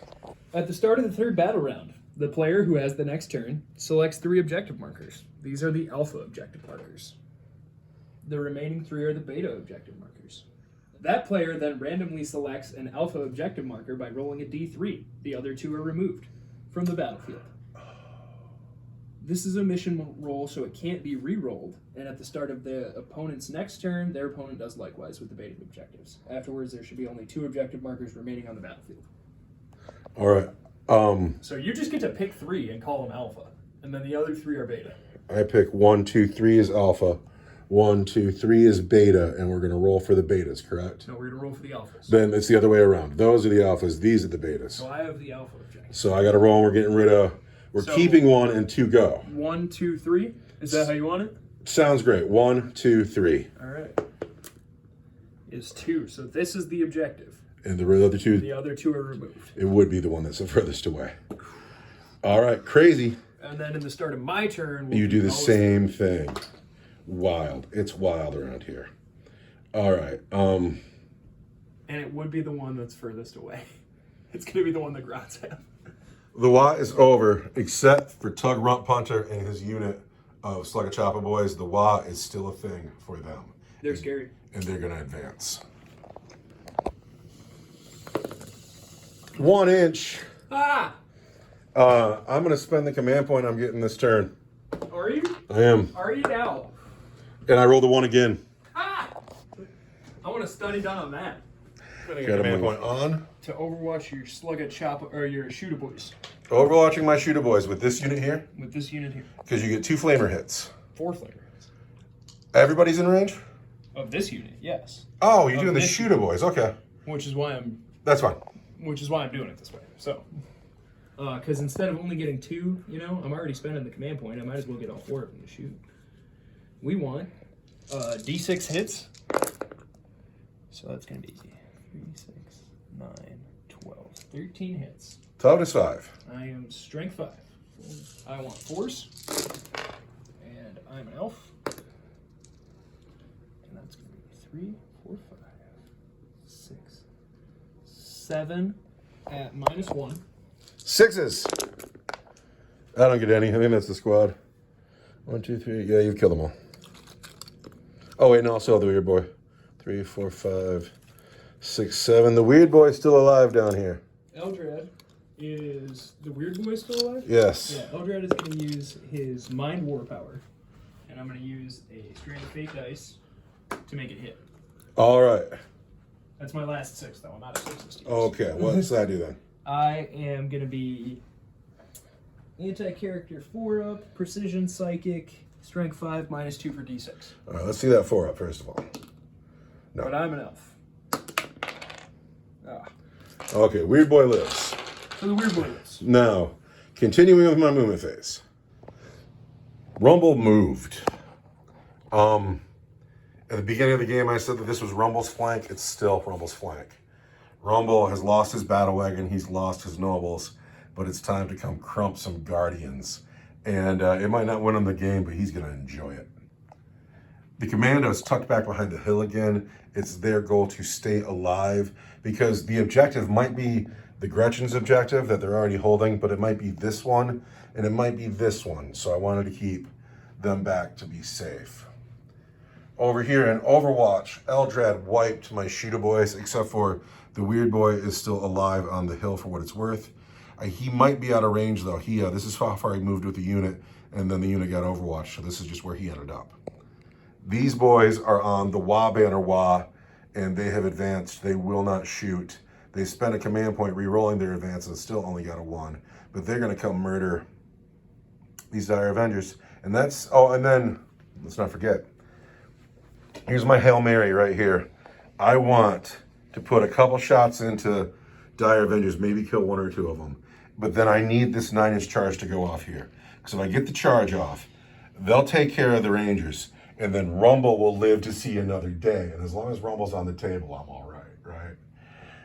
At the start of the 3rd battle round, the player who has the next turn selects 3 objective markers. These are the alpha objective markers. The remaining 3 are the beta objective markers. That player then randomly selects an alpha objective marker by rolling a d3. The other 2 are removed from the battlefield. This is a mission roll, so it can't be re-rolled. And at the start of the opponent's next turn, their opponent does likewise with the beta objectives. Afterwards, there should be only 2 objective markers remaining on the battlefield. All right. So you just get to pick 3 and call them alpha, and then the other 3 are beta. I pick 1, 2, 3 is alpha, 1, 2, 3 is beta, and we're going to roll for the betas, correct? No, we're going to roll for the alphas. Then it's the other way around. Those are the alphas, these are the betas. So I have the alpha objective. So I got to roll, and we're getting rid of, we're keeping 1 and 2 go. 1, 2, 3. Is that how you want it? Sounds great. 1, 2, 3. All right. Is 2. So this is the objective. And the other 2. The other 2 are removed. It would be the one that's the furthest away. All right, crazy. And then in the start of my turn, You do the same thing. Wild. It's wild around here. All right. And it would be the one that's furthest away. It's going to be the one that Grots have. The WA is over, except for Tug Rump Punter and his unit of Slugga Choppa Boys. The WA is still a thing for them. They're scary. And they're going to advance. 1 inch. Ah! I'm going to spend the command point I'm getting this turn. Are you? I am. Are you now? And I rolled a 1 again. Ah! I want to study down on that. Got a command point on. To overwatch your Slugga Choppa, or your Shooter Boys. Overwatching my Shooter Boys with this unit here. With this unit here. Because you get 2 flamer hits. 4 flavors. Everybody's in range? Of this unit, yes. Oh, you're doing the Shooter Boys. Okay. Which is why I'm doing it this way. So, because instead of only getting 2, I'm already spending the command point. I might as well get all 4 of them to shoot. We want D6 hits. So that's going to be 3, 6, 9, 12, 13 hits. Toughness 5. I am strength 5. I want force. And I'm an elf. And that's going to be 3, 4, 5, 6, 7 at -1. 6s. I don't get any. I think that's the squad. 1, 2, 3. Yeah, you've killed them all. Oh, wait, no, I still have the weird boy. 3, 4, 5, 6, 7. The weird boy's still alive down here. Eldrad is the weird boy still alive? Yes. Yeah, Eldrad is going to use his Mind War power. And I'm going to use a strand of fake dice to make it hit. All right. That's my last 6, though. I'm out of 6s to use. Okay, what does that do then? I am going to be anti-character 4 up, precision psychic, strength 5, -2 for d6. All right, let's see that 4 up first of all. No. But I'm an elf. Ah. Okay, weird boy lives. So the weird boy lives. Now, continuing with my movement phase. Rumble moved. At the beginning of the game, I said that this was Rumble's flank. It's still Rumble's flank. Rumble has lost his battle wagon. He's lost his nobles. But it's time to come crump some guardians. And it might not win him the game, but he's going to enjoy it. The commando is tucked back behind the hill again. It's their goal to stay alive because the objective might be the Gretchen's objective that they're already holding, but it might be this one and it might be this one. So I wanted to keep them back to be safe. Over here in Overwatch, Eldrad wiped my Shooter Boys, except for the weird boy is still alive on the hill for what it's worth. He might be out of range though. This is how far he moved with the unit, and then the unit got Overwatched, so this is just where he ended up. These boys are on the WA banner WA, and they have advanced. They will not shoot. They spent a command point re-rolling their advance and still only got a 1. But they're going to come murder these Dire Avengers. And that's, and then, let's not forget, here's my Hail Mary right here. I want to put a couple shots into Dire Avengers, maybe kill 1 or 2 of them. But then I need this 9-inch charge to go off here. Because if I get the charge off, they'll take care of the Rangers. And then Rumble will live to see another day. And as long as Rumble's on the table, I'm all right, right?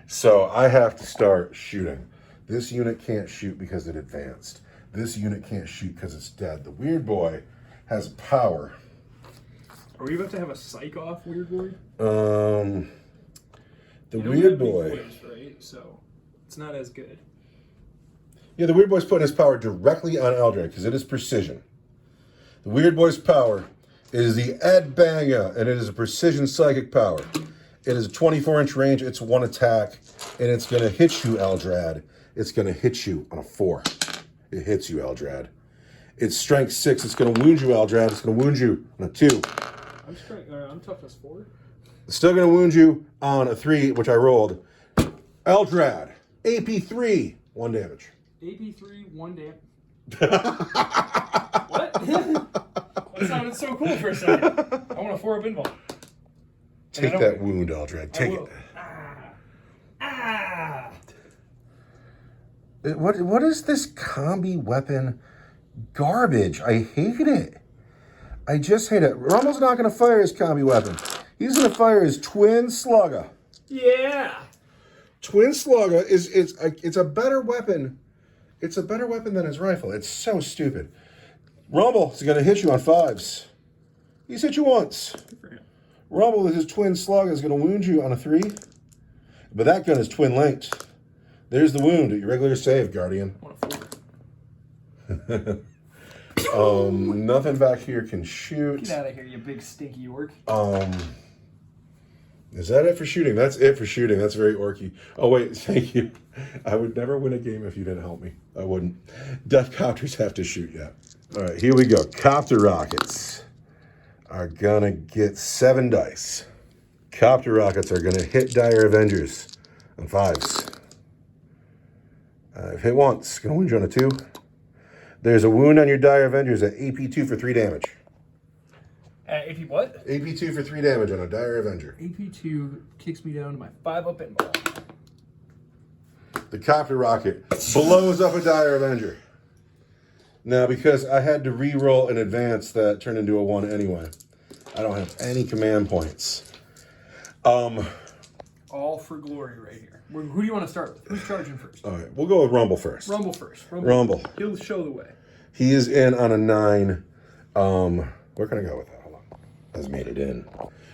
So I have to start shooting. This unit can't shoot because it advanced. This unit can't shoot because it's dead. The weird boy has power. Are we about to have a psych off weird boy? The weird boy. Boys, right? So it's not as good. Yeah, the weird boy's putting his power directly on Eldrad because it is precision. The weird boy's power is the Ed Banga, and it is a precision psychic power. It is a 24-inch range. It's 1 attack, and it's going to hit you, Eldrad. It's going to hit you on a 4. It hits you, Eldrad. It's strength 6. It's going to wound you, Eldrad. It's going to wound you on a 2. I'm toughness 4. It's still going to wound you on a 3, which I rolled. Eldrad, AP 3, 1 damage. AP 3, 1 damage. What? That sounded so cool for a second. I want a 4-up invuln. Take that wound, Eldrad. Take it. What is this combi weapon garbage? I hate it. I just hate it. Rumble's not going to fire his combi weapon. He's going to fire his Twin Slugger. Yeah. Twin Slugger it's a better weapon. It's a better weapon than his rifle. It's so stupid. Rumble is going to hit you on 5s. He's hit you once. Rumble with his Twin Slugger is going to wound you on a 3. But that gun is twin linked. There's the wound at your regular save, Guardian. I want a 4. Nothing back here can shoot. Get out of here, you big stinky orc. Is that it for shooting? That's it for shooting. That's very orky. Oh, wait, thank you. I would never win a game if you didn't help me. I wouldn't. Death Copters have to shoot yet. All right, here we go. Copter Rockets are going to get 7 dice. Copter Rockets are going to hit Dire Avengers on 5s. I've hit once. Going to wound you on a 2. There's a wound on your Dire Avengers at AP 2 for 3 damage. AP what? AP 2 for 3 damage on a Dire Avenger. AP 2 kicks me down to my 5-up invuln. The Copter Rocket blows up a Dire Avenger. Now, because I had to re-roll in advance, that turned into a 1 anyway. I don't have any command points. All for glory right here. Who do you want to start with? Who's charging first? All right, we'll go with Rumble first. Rumble first. Rumble. He'll show the way. He is in on a 9. Where can I go with that? Hold on. Has made it in.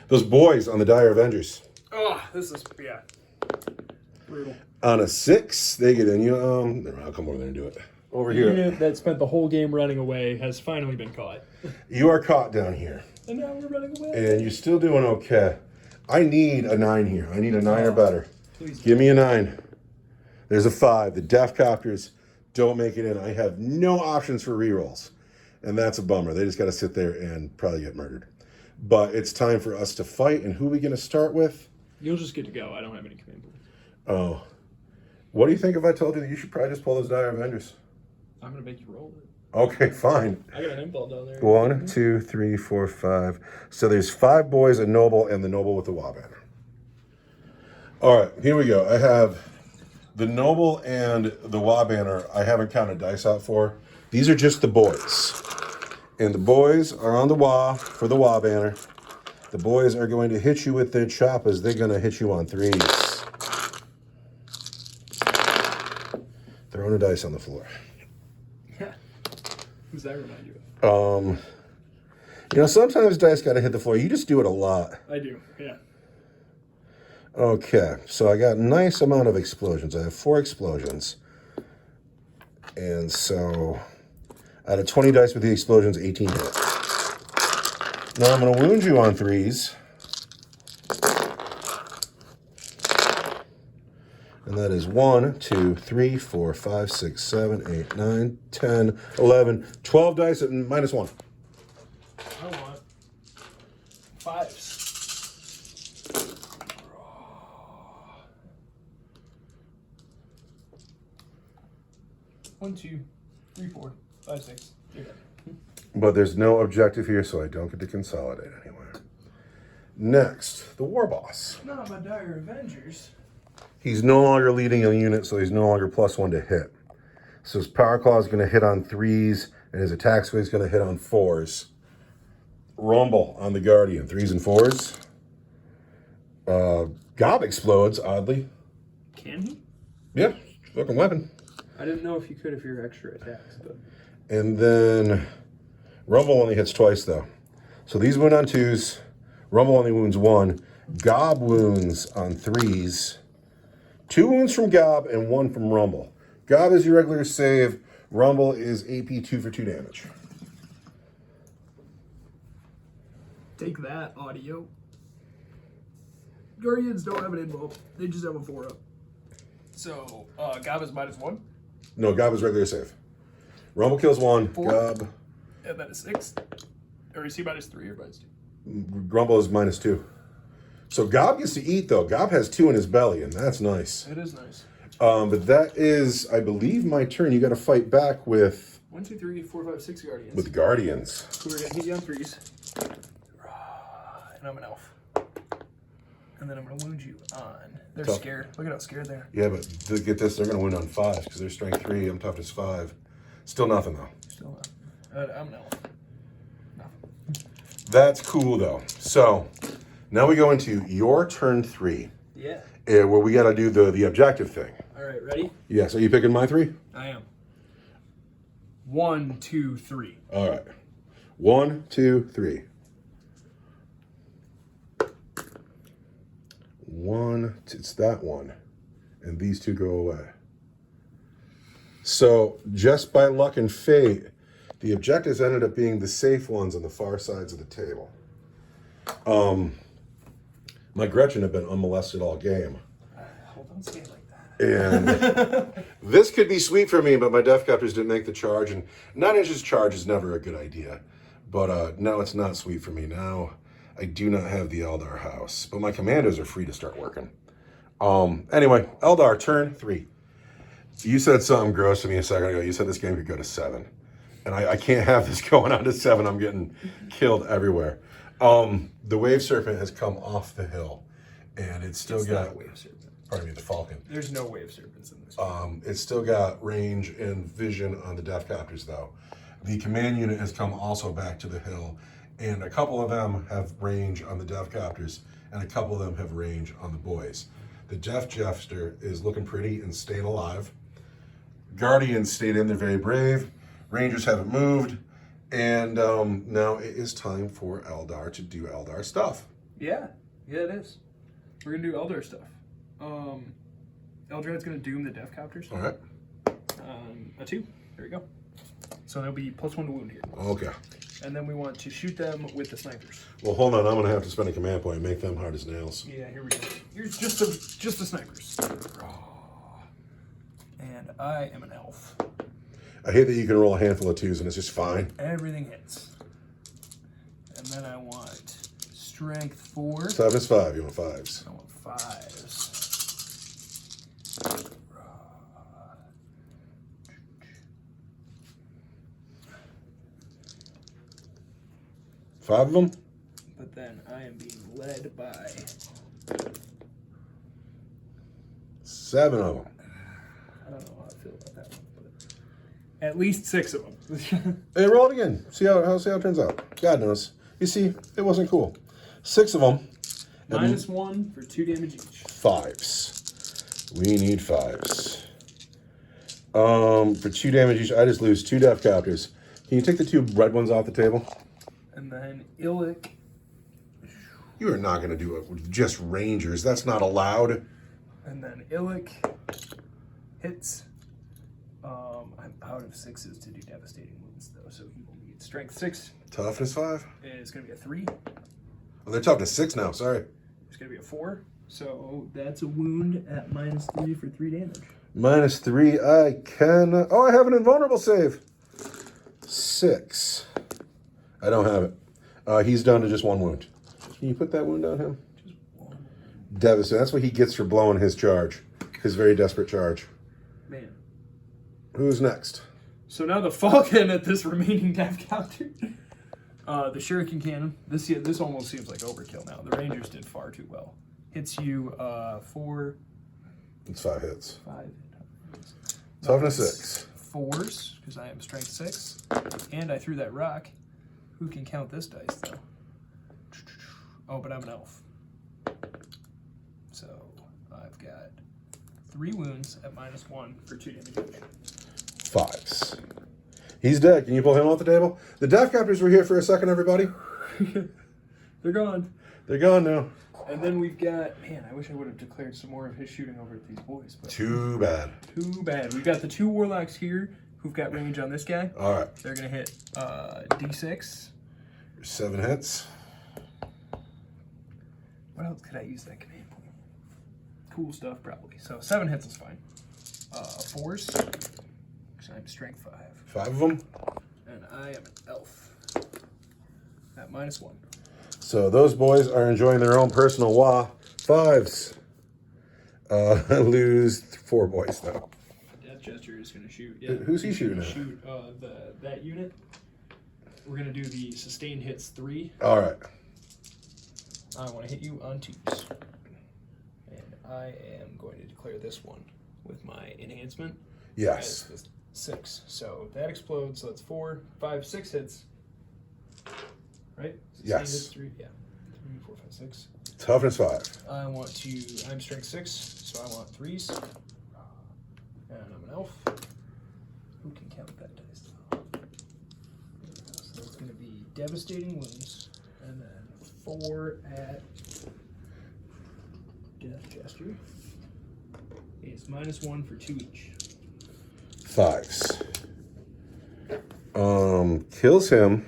Those boys on the Dire Avengers. Oh, this is, yeah. Brutal. On a 6, they get in. I'll come over there and do it. Over The here. unit that spent the whole game running away has finally been caught. You are caught down here. And now we're running away. And you're still doing okay. I need a 9 here. I need a 9 or better. Please Give me a 9. There's a 5. The Death Copters don't make it in. I have no options for rerolls. And that's a bummer. They just got to sit there and probably get murdered. But it's time for us to fight. And who are we going to start with? You'll just get to go. I don't have any command points. Oh. What do you think if I told you that you should probably just pull those Dire Avengers? I'm going to make you roll it. Okay, fine. I got an invuln down there. 1, 2, 3, 4, 5. So there's 5 boys, a noble, and the noble with the Wa banner. All right, here we go. I have the noble and the Wa banner. I haven't counted dice out for. These are just the boys. And the boys are on the Wa for the Wa banner. The boys are going to hit you with their choppas. They're going to hit you on 3s. Throwing a dice on the floor. Who's that remind you of? Sometimes dice got to hit the floor. You just do it a lot. I do, yeah. Okay, so I got a nice amount of explosions. I have 4 explosions. And so, out of 20 dice with the explosions, 18 hit. Now I'm going to wound you on 3s. And that is 1, 2, 3, 4, 5, 6, 7, 8, 9, 10, 11, 12 dice at -1. I want 5s. 1, 2, 3, 4, 5, 6. But there's no objective here, so I don't get to consolidate anywhere. Next, the War Boss. Not my Dire Avengers. He's no longer leading a unit, so he's no longer +1 to hit. So his Power Claw is going to hit on 3s, and his attack speed is going to hit on 4s. Rumble on the Guardian, 3s and 4s. Gob explodes, oddly. Can he? Yeah, fucking weapon. I didn't know if you could if you're extra attacks, but... And then Rumble only hits twice, though. So these wound on 2s. Rumble only wounds 1. Gob wounds on 3s. 2 wounds from Gob and 1 from Rumble. Gob is your regular save. Rumble is AP 2 for 2 damage. Take that, audio. Guardians don't have an invuln. They just have a 4-up. So, Gob is -1? No, Gob is regular save. Rumble kills 1. 4. Gob. And then a 6. Or is he -3 or -2? Rumble is -2. So Gob gets to eat, though. Gob has 2 in his belly, and that's nice. It is nice. But that is, I believe, my turn. You got to fight back with... 1, 2, 3, 4, 5, 6 guardians. With guardians. Who are going to hit you on 3s. And I'm an elf. And then I'm going to wound you on... They're Tough. scared. Look at how scared they are. Yeah, but to get this, they're going to wound on 5s because they're strength 3. I'm toughness 5. Still nothing, though. Still not. I'm an elf. Nothing. That's cool, though. So, now we go into your turn 3. Yeah. Where we got to do the objective thing. All right, ready? Yeah, so you picking my 3? I am. 1, 2, 3. All right. 1, 2, 3. 1, it's that one. And these 2 go away. So, just by luck and fate, the objectives ended up being the safe ones on the far sides of the table. My Gretchen had been unmolested all game. Hold on, say it like that. And this could be sweet for me, but my Death Captors didn't make the charge. And 9 inches charge is never a good idea. But now it's not sweet for me. Now I do not have the Eldar house. But my commandos are free to start working. Anyway, Eldar, turn 3. You said something gross to me a second ago. You said this game could go to 7. And I can't have this going on to 7. I'm getting killed everywhere. The Wave Serpent has come off the hill. And it's still got... Not a wave serpent. Pardon me, the Falcon. There's no wave serpents in this. It's still got range and vision on the Death Captors, though. The command unit has come also back to the hill, and a couple of them have range on the Death Captors, and a couple of them have range on the boys. The Death Jester is looking pretty and staying alive. Guardians stayed in, they're very brave. Rangers haven't moved, and now it is time for Eldar to do Eldar stuff. Yeah, it is. We're gonna do Eldar stuff. Eldrad's gonna doom the Death Captors. All right. A 2. There we go. So there'll be +1 to wound here. Okay. And then we want to shoot them with the snipers. Well, hold on. I'm going to have to spend a command point and make them hard as nails. Yeah, here we go. Here's just the snipers. And I am an elf. I hate that you can roll a handful of 2s and it's just fine. Everything hits. And then I want strength 4. Toughness 5. You want 5s. I want 5s. 5 of them? But then I am being led by 7 of them. I don't know how I feel about that one, but at least 6 of them. Hey, roll it again. See how it turns out. God knows. You see, it wasn't cool. 6 of them. -1 for 2 damage each. 5s. We need 5s. For 2 damage each, I just lose 2 Death Captors. Can you take the 2 red ones off the table? And then Illic. You are not going to do it with just Rangers. That's not allowed. And then Illic hits. I'm out of 6s to do devastating wounds, though, so he will need strength 6. Toughness 5? It's going to be a 3. Oh, they're toughness 6 now. Sorry. It's going to be a 4. So that's a wound at -3 for 3 damage. -3. I can. Oh, I have an invulnerable save. 6. I don't have it. He's down to just 1 wound. Can you put that wound on him? Just 1. Devastating. That's what he gets for blowing his charge. His very desperate charge. Man. Who's next? So now the Falcon at this remaining Death Captor. The Shuriken Cannon. This almost seems like overkill now. The Rangers did far too well. Hits you 4. It's 5 hits. 5. Toughness 6. 4s, because I am strength 6. And I threw that rock. Who can count this dice, though? Oh, but I'm an elf. So I've got 3 wounds at -1 for 2 damage. 5s. He's dead. Can you pull him off the table? The Death Captors were here for a second, everybody. They're gone. They're gone now. And then we've got, man, I wish I would have declared some more of his shooting over at these boys. But Too bad. too bad. We've got the 2 Warlocks here who've got range on this guy. All right. They're going to hit D6. 7 hits. What else could I use that command point? Cool stuff, probably. So 7 hits is fine. 4s. So I'm strength 5. 5 of them. And I am an elf. At -1. So those boys are enjoying their own personal wah 5s. Lose 4 boys though. Death Jester is going to shoot. Yeah. Who's he shooting at? Shoot that unit. We're going to do the sustained hits 3. All right. I want to hit you on 2s. And I am going to declare this one with my enhancement. Yes. As the 6. So that explodes. So that's 4, 5, 6 hits. Right? Sustained Yes. hits 3. Yeah. 3, 4, 5, 6. Toughness 5. I'm strength 6, so I want 3s. And I'm an elf. Who can count that dice? So that's going to be devastating wounds. And then 4 at Death Jester. It's -1 for 2 each. 5s. Kills him.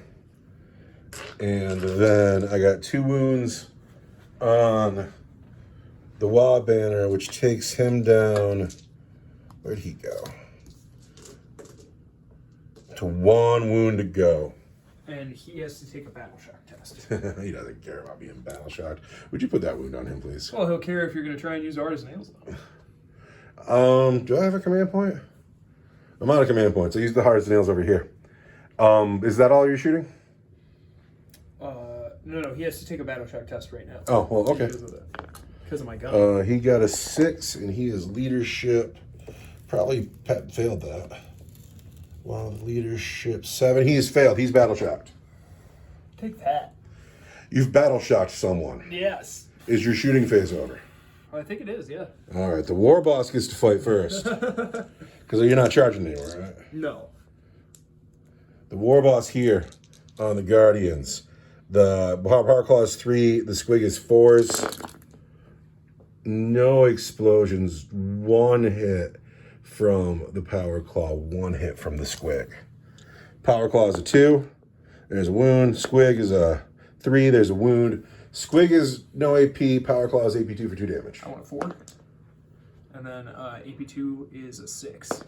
And then I got 2 wounds on the Wah Banner, which takes him down. Where'd he go? To 1 wound to go. And he has to take a battle shock test. He doesn't care about being battle shocked. Would you put that wound on him, please? Well, he'll care if you're going to try and use Artist Nails, though. Do I have a command point? I'm out of command points. I used the hardest nails over here. Is that all you're shooting? No, he has to take a battle shock test right now. Oh, well, okay. Because of my gun. He got a 6, and he is leadership. Probably failed that. Well, leadership 7. He has failed. He's battle shocked. Take that. You've battle shocked someone. Yes. Is your shooting phase over? I think it is, yeah. All right, the war boss gets to fight first. Because you're not charging anywhere, right? No. The war boss here on the Guardians. The power claw is 3. The squig is 4s. No explosions. 1 hit from the power claw. 1 hit from the squig. Power claw is a 2. There's a wound. Squig is a 3. There's a wound. Squig is no AP. Power claw is AP2 for 2 damage. I want a 4. And then AP2 is a 6.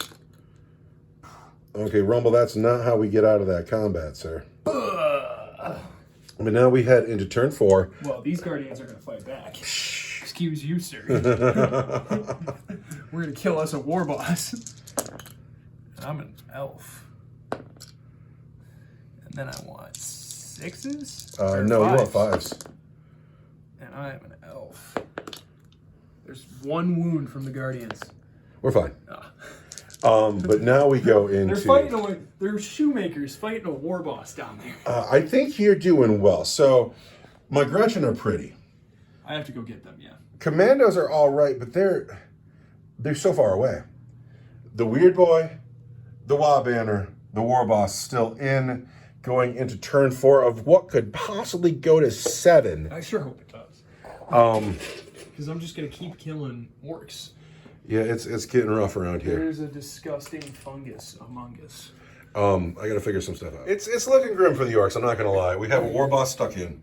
Okay, Rumble, that's not how we get out of that combat, sir. But now we head into turn 4. Well, these Guardians are going to fight back. Excuse you, sir. We're going to kill us a war boss. And I'm an elf. And then I want 6s? No, you want 5s. 5s. And I am an elf. There's 1 wound from the Guardians. We're fine. But now we go into... They're shoemakers fighting a war boss down there. I think you're doing well. So, my Gretchen are pretty. I have to go get them, yeah. Commandos are all right, but they're so far away. The Weird Boy, the Wah Banner, the War Boss still in, going into turn 4 of what could possibly go to 7. I sure hope it does. Because I'm just going to keep killing orcs. Yeah, it's getting rough around here. There's a disgusting fungus among us. I got to figure some stuff out. It's looking grim for the Orcs, I'm not going to lie. We have a War Boss stuck in.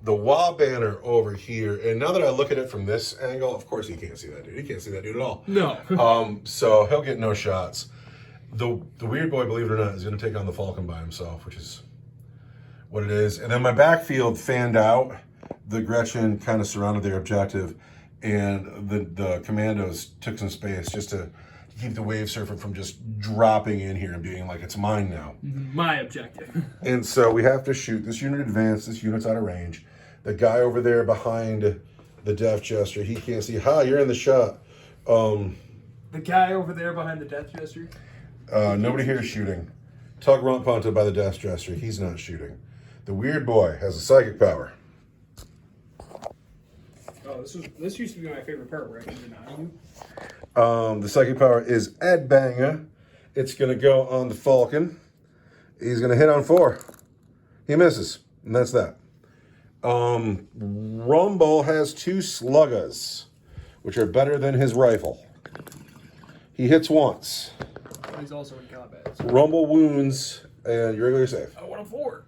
The Wah Banner over here, and now that I look at it from this angle, of course he can't see that dude. He can't see that dude at all. No. So he'll get no shots. The Weird Boy, believe it or not, is going to take on the Falcon by himself, which is what it is. And then my backfield fanned out. The Gretchen kind of surrounded their objective, and the Commandos took some space just to keep the Wave Surfer from just dropping in here and being like, it's mine now. My objective. And so we have to shoot. This unit advanced. This unit's out of range. The guy over there behind the Death Jester, he can't see. Ha, you're in the shot. The guy over there behind the Death Jester? Nobody here is shooting. Tug Rump punted by the Death Jester. He's not shooting. The Weird Boy has a psychic power. Oh, this used to be my favorite part where I can deny you. The psychic power is Ed Banger. It's going to go on the Falcon. He's going to hit on 4. He misses, and that's that. Rumble has 2 sluggas, which are better than his rifle. He hits once. He's also in combat. So. Rumble wounds, and you're regularly safe. I want a 4.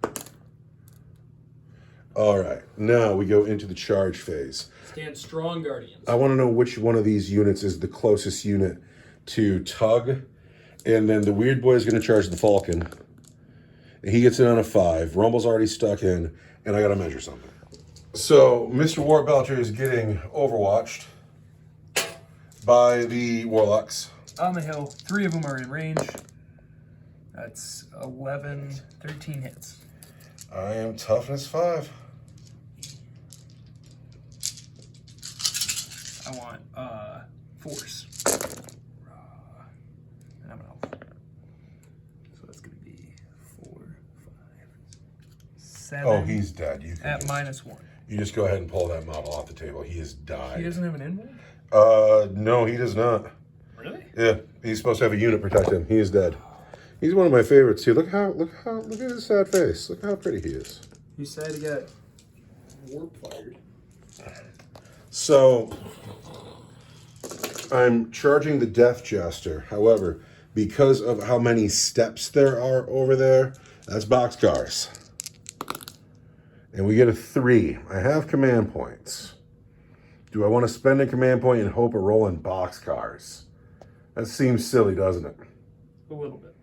All right, now we go into the charge phase. Stand strong, Guardians. I want to know which one of these units is the closest unit to Tug. And then the weird boy is going to charge the Falcon. And he gets in on a 5. Rumble's already stuck in, and I got to measure something. So Mr. Warbelcher is getting overwatched by the Warlocks. On the hill, 3 of them are in range. That's 11, 13 hits. I am toughness 5. I want force. And I'm an elf. So that's going to be 4, 5, 7. Oh, he's dead. You can at -1. You just go ahead and pull that model off the table. He has died. He doesn't have an inwound? No, he does not. Really? Yeah, he's supposed to have a unit protect him. He is dead. He's one of my favorites too. Look at his sad face. Look how pretty he is. He's sad to get warp fired. So I'm charging the Death Jester. However, because of how many steps there are over there, that's boxcars. And we get a 3. I have command points. Do I want to spend a command point and hope a roll in boxcars? That seems silly, doesn't it? A little bit.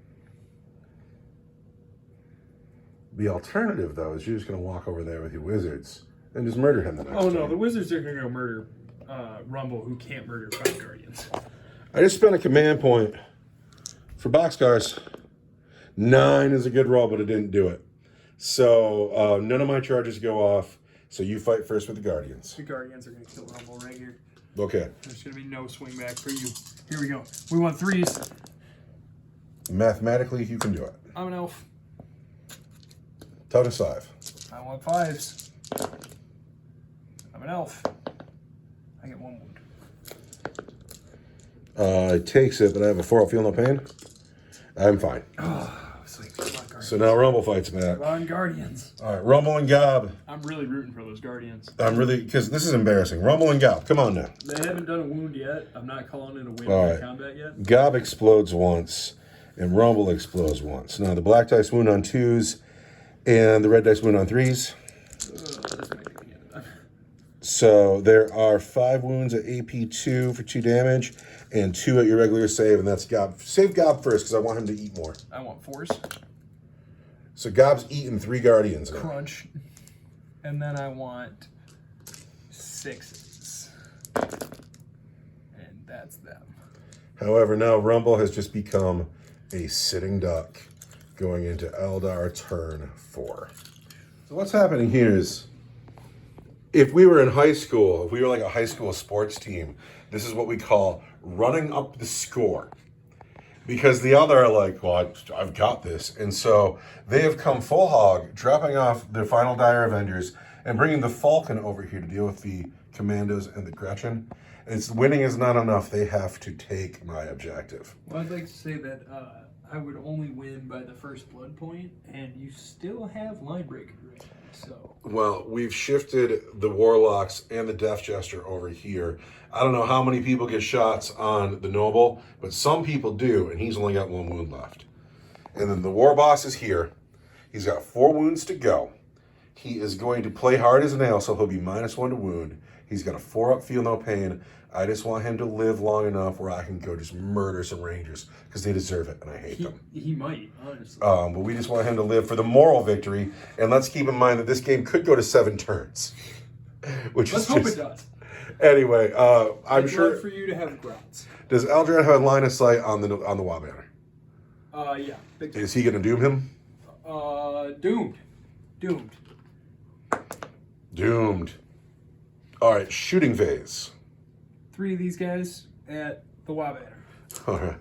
The alternative, though, is you're just going to walk over there with your wizards and just murder him the next Oh no, turn. the wizards are going to go murder Rumble, who can't murder 5 guardians. I just spent a command point for boxcars. 9 is a good roll, but it didn't do it. So none of my charges go off. So you fight first with the guardians. The guardians are going to kill Rumble right here. Okay. There's going to be no swing back for you. Here we go. We want 3s. Mathematically, you can do it. I'm an elf. Toughness 5. I want 5s. I'm an elf. I get 1 wound. It takes it, but I have a 4. I'll feel no pain. I'm fine. Oh, it's like, come on, guardians. So now Rumble fights back. Come on, guardians. All right, Rumble and Gob. I'm really rooting for those guardians. I'm really, because this is embarrassing. Rumble and Gob, come on now. They haven't done a wound yet. I'm not calling it a win All in right. combat yet. Gob explodes once, and Rumble explodes once. Now the black dice wound on 2s, and the red dice wound on 3s. Doesn't make any of that. So there are 5 wounds at AP 2 for 2 damage, and 2 at your regular save, and that's Gob. Save Gob first, because I want him to eat more. I want force. So Gob's eating 3 guardians now. Crunch. And then I want 6s. And that's them. However, now Rumble has just become a sitting duck going into Eldar turn 4. So what's happening here is, if we were in high school, if we were like a high school sports team, this is what we call running up the score. Because the other are like, well, I've got this. And so they have come full hog, dropping off their final Dire Avengers and bringing the Falcon over here to deal with the Commandos and the Gretchen. And it's winning is not enough. They have to take my objective. Well, I'd like to say that I would only win by the first blood point, and you still have Linebreaker right now, so. Well, we've shifted the Warlocks and the Death Jester over here. I don't know how many people get shots on the Noble, but some people do, and he's only got 1 wound left. And then the War Boss is here. He's got 4 wounds to go. He is going to play hard as a nail, so he'll be -1 to wound. He's got a 4 up, feel no pain. I just want him to live long enough where I can go just murder some Rangers, because they deserve it, and I hate them. He might, honestly. But we just want him to live for the moral victory, and let's keep in mind that this game could go to 7 turns. Which Let's is hope just... it does. Anyway, I'm I'd sure... love for you to have Grats. Does Eldred have a line of sight on the Wa banner? Yeah. Big time. Is he going to doom him? Doomed. Doomed. All right, shooting phase. 3 of these guys at the Wa banner. All right.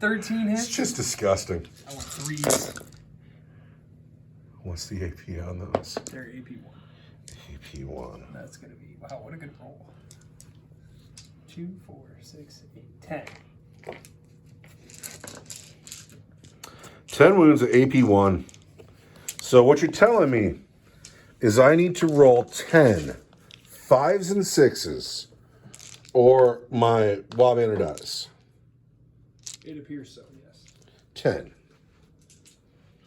13 hits. It's just disgusting. I want 3s. What's the AP on those? They're AP1. AP1. That's going to be, wow, what a good roll. 2, 4, 6, 8, 10. 10 wounds at AP1. So what you're telling me is I need to roll 10 5s and 6s, or my Wa banner dies. It appears so, yes. 10.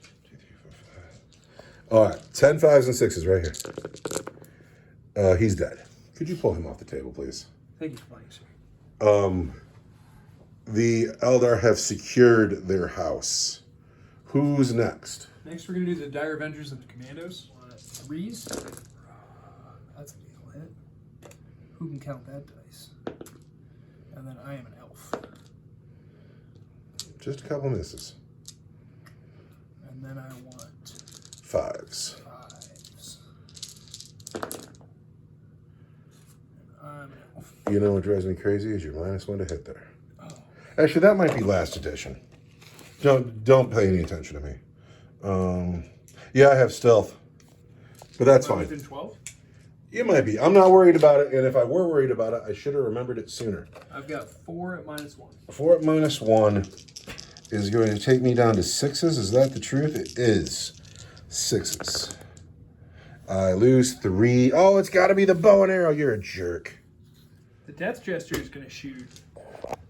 2, 3, 4, 5. All right, 10 5s and 6s right here. He's dead. Could you pull him off the table, please? Thank you for playing, sir. The Eldar have secured their house. Who's next? Next, we're going to do the Dire Avengers and the Commandos. 3s. That's a deal hit. Who can count that dice? And then I am an elf. Just a couple misses. And then I want 5s. 5s. And I'm an elf. You know what drives me crazy is your -1 to hit there. Oh. Actually, that might be last edition. Don't pay any attention to me. Yeah, I have stealth, but that's fine. Within 12? It might be. I'm not worried about it, and if I were worried about it, I should have remembered it sooner. I've got 4 at -1. 4 at -1 is going to take me down to 6s. Is that the truth? It is 6s. I lose 3. Oh, it's got to be the bow and arrow. You're a jerk. The Death Jester is going to shoot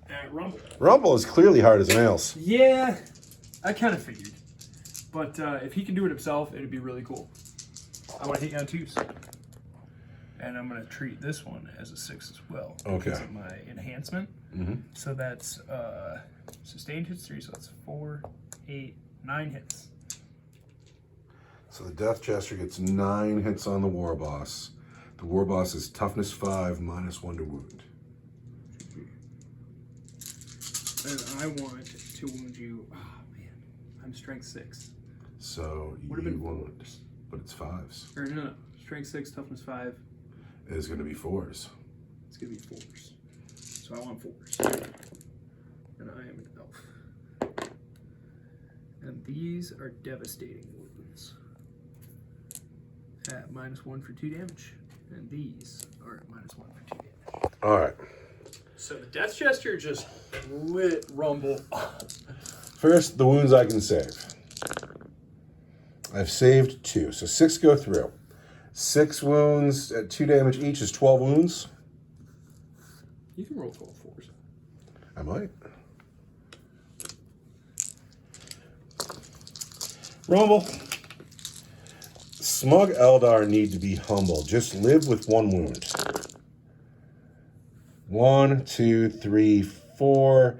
at Rumble. Rumble is clearly hard as nails. Yeah, I kind of figured. But if he can do it himself, it'd be really cool. I want to hit you on 2s. And I'm going to treat this one as a 6 as well. Okay. Because of my enhancement. Mm-hmm. So that's sustained hits 3, so that's 4, 8, 9 hits. So the Death Jester gets 9 hits on the War Boss. The War Boss is toughness 5, -1 to wound. And I want to wound you. Oh, man. I'm strength 6. So Would have you been wound, 4s. but it's 5s. Or no. Strength 6, toughness 5. It is going to be 4s. It's going to be 4s. So I want 4s. And I am an elf. And these are devastating wounds. At -1 for 2 damage. And these are at -1 for 2 damage. All right. So the Death Jester just lit Rumble. First, the wounds I can save. I've saved 2, so 6 go through. 6 wounds at 2 damage each is 12 wounds. You can roll 12 4s. I might. Rumble. Smug Eldar need to be humble. Just live with 1 wound. 1, 2, 3, 4,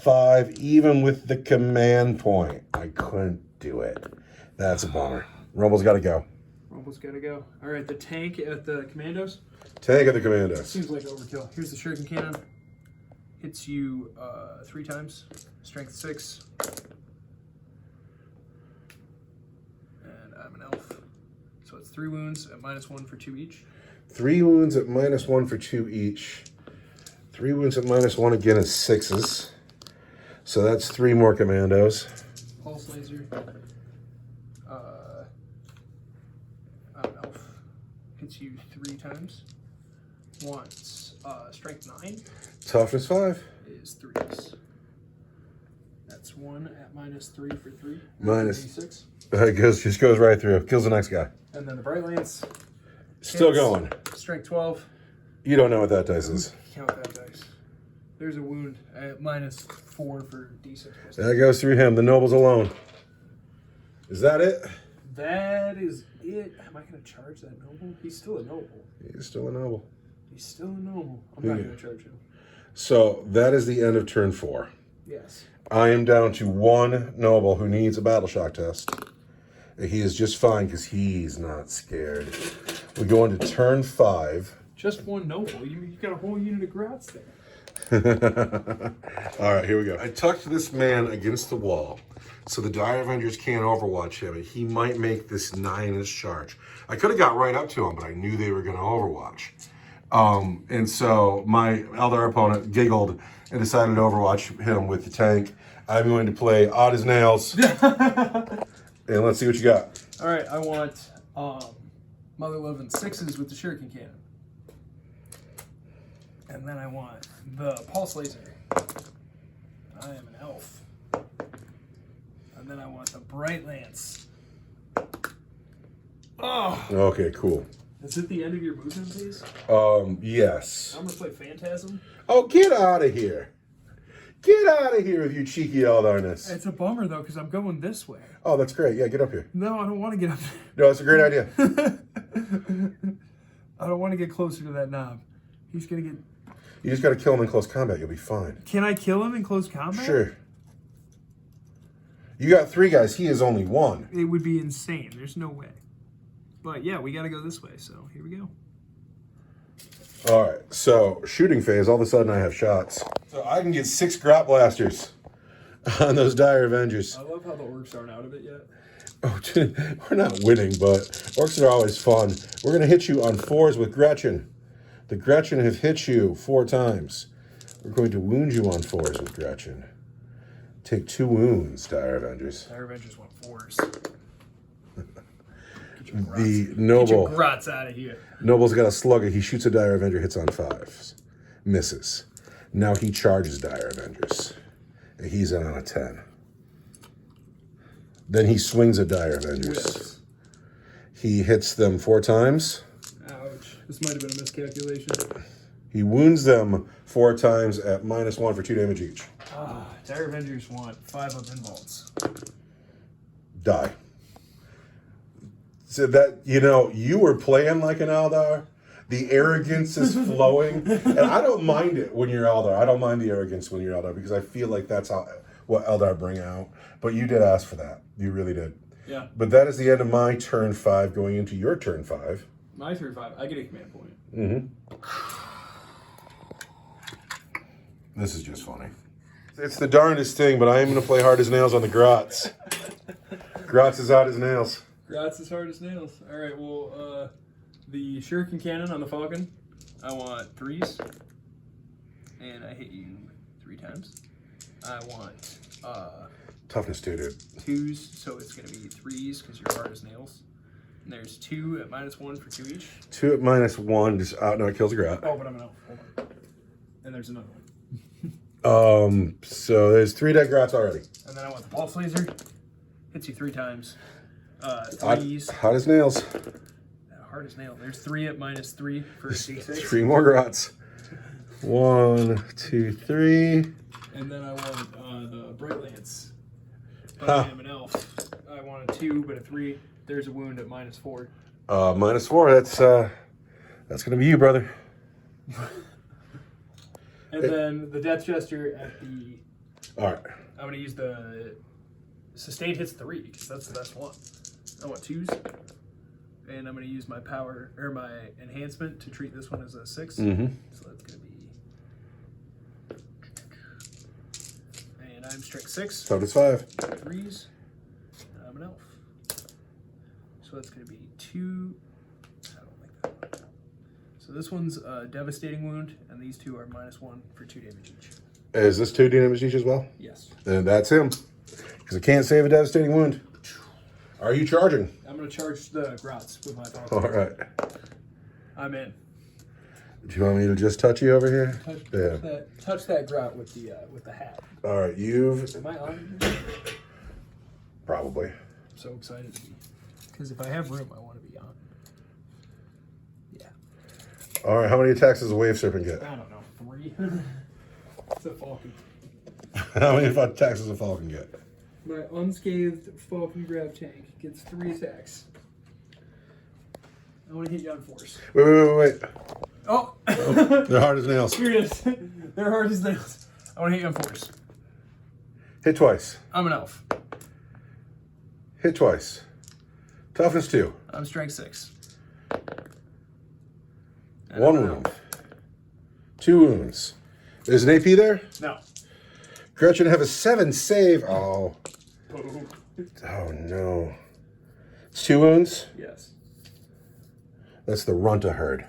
5. Even with the command point, I couldn't do it. That's a bummer. Rumble's got to go. Rumble's got to go. All right, the tank at the Commandos. Tank of the Commandos. Seems like overkill. Here's the Shuriken Cannon. Hits you 3 times. Strength 6. And I'm an elf. So it's 3 wounds at -1 for 2 each. 3 wounds at -1 for 2 each. 3 wounds at -1 again is 6s. So that's 3 more Commandos. Pulse laser. I'm an elf. Hits you 3 times. Once. Strength 9 Toughness 5. is 3s. That's 1 at -3 for 3. Minus. -6. Just goes right through. Kills the next guy. And then the Bright Lance. Still hits. going. Strength 12. You don't know what that dice is. Count that dice. There's a wound at -4 for D6. That goes through him. The noble's alone. Is that it? That is it. Am I going to charge that noble? He's still a noble. He's still a noble. He's still a noble. I'm not Yeah. going to charge him. So that is the end of turn 4. Yes. I am down to 1 noble who needs a battle shock test. He is just fine because he's not scared. We go into turn 5. Just 1 noble. You got a whole unit of Grats there. All right, here we go. I tucked this man against the wall so the Dire Avengers can't overwatch him, and he might make this 9-inch charge. I could have got right up to him, but I knew they were going to overwatch. And so my Eldar opponent giggled and decided to overwatch him with the tank. I'm going to play odd as nails. And let's see what you got. All right, I want Mother Love and 6s with the Shuriken Cannon. And then I want the Pulse Laser. I am an elf. And then I want the Bright Lance. Oh! Okay, cool. Is it the end of your movement phase? Yes. I'm going to play Phantasm. Oh, get out of here. Get out of here with your cheeky Eldarness. It's a bummer, though, because I'm going this way. Oh, that's great. Yeah, get up here. No, I don't want to get up there. No, it's a great idea. I don't want to get closer to that knob. He's going to get You just got to kill him in close combat. You'll be fine. Can I kill him in close combat? Sure. You got 3 guys. He is only 1. It would be insane. There's no way. But yeah, we got to go this way. So here we go. All right. So shooting phase. All of a sudden, I have shots. So I can get 6 Grot Blasters on those Dire Avengers. I love how the orcs aren't out of it yet. Oh, we're not winning, but orcs are always fun. We're going to hit you on 4s with Gretchen. The Gretchen have hit you 4 times. We're going to wound you on 4s with Gretchen. Take 2 wounds, Dire Avengers. Dire Avengers want 4s. The Noble. Get your grots out of here. Noble's got a slugger. He shoots a Dire Avenger, hits on 5s. Misses. Now he charges Dire Avengers. And he's in on a 10. Then he swings at Dire Avengers. Yes. He hits them 4 times. Ouch. This might have been a miscalculation. He wounds them 4 times at -1 for 2 damage each. Dire Avengers want 5 up involts. Die. So that, you were playing like an Eldar. The arrogance is flowing. And I don't mind it when you're Eldar. I don't mind the arrogance when you're Eldar because I feel like that's what Eldar bring out. But you did ask for that. You really did. Yeah. But that is the end of my turn 5 going into your turn 5. My turn 5. I get a command point. Mm-hmm. This is just funny. It's the darndest thing, but I am going to play hard as nails on the Grots. Grots is out as nails. Grots as hard as nails. All right, well, the shuriken cannon on the Falcon, I want 3s. And I hit you 3 times. I want Toughness 2, dude. 2s, so it's going to be 3s because you're hard as nails. And there's 2 at -1 for 2 each. 2 at -1, just out. No, it kills a Grot. Oh, but I'm going to hold on. And there's another one. So there's 3 dead Grots already. And then I want the pulse laser. Hits you 3 times. 3s. Hot as nails. Hard as nail. There's 3 at -3 for D6. 3 more Grots. 1, 2, 3. And then I want the Bright Lance. But Huh. I am an elf. I want a 2, but a 3. There's a wound at -4. -4. That's gonna be you, brother. And then the Death Gesture at the... All right. I'm going to use the... Sustained hits 3, because that's the best one. I want 2s. And I'm going to use my power, or my enhancement to treat this one as a 6. Mm-hmm. So that's going to be... And I'm strength 6. Toughness 5. 3s. And I'm an elf. So that's going to be 2... I don't like that one. So this one's a devastating wound, and these 2 are -1 for 2 damage each. Is this 2 damage each as well? Yes. Then that's him. Because I can't save a devastating wound. Are you charging? I'm going to charge the Grots with my thought. All right. I'm in. Do you want me to just touch you over here? Touch that Grot with the hat. All right, you've... Am I on? Probably. I'm so excited to be. Because if I have room, I want to be on. Yeah. All right, how many attacks does a Wave Serpent get? I don't know. 3? It's a Falcon. How many attacks does a Falcon get? My unscathed Falcon Grav Tank gets 3 attacks. I want to hit you on 4s. Wait. Oh! They're hard as nails. Here it is. They're hard as nails. I want to hit you on 4s. Hit twice. I'm an elf. Hit twice. Toughness 2. I'm strength 6. 1 wound. 2 wounds. There's an AP there? No. Gretchen have a 7 save. Oh. Oh. Oh no. It's 2 wounds? Yes. That's the Runt-a-Herd.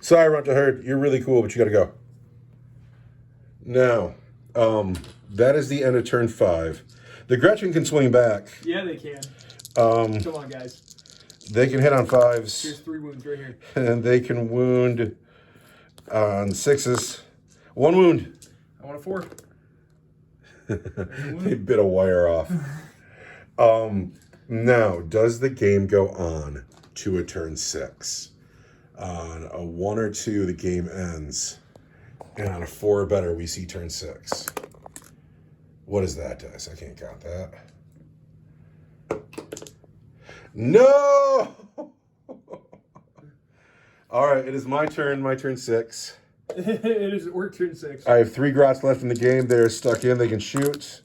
Sorry, Runt-a-Herd. You're really cool, but you gotta go. Now, that is the end of turn 5. The Gretchen can swing back. Yeah, they can. Come on, guys. They can hit on 5s. Here's 3 wounds right here. And they can wound on 6s. 1 wound. I want a 4. They bit a wire off. Now, does the game go on to a turn 6? On a 1 or 2, the game ends. And on a 4 or better, we see turn 6. What is that, dice? I can't count that. No! All right, it is my turn 6. It is orc turn 6. I have 3 grots left in the game. They're stuck in. They can shoot.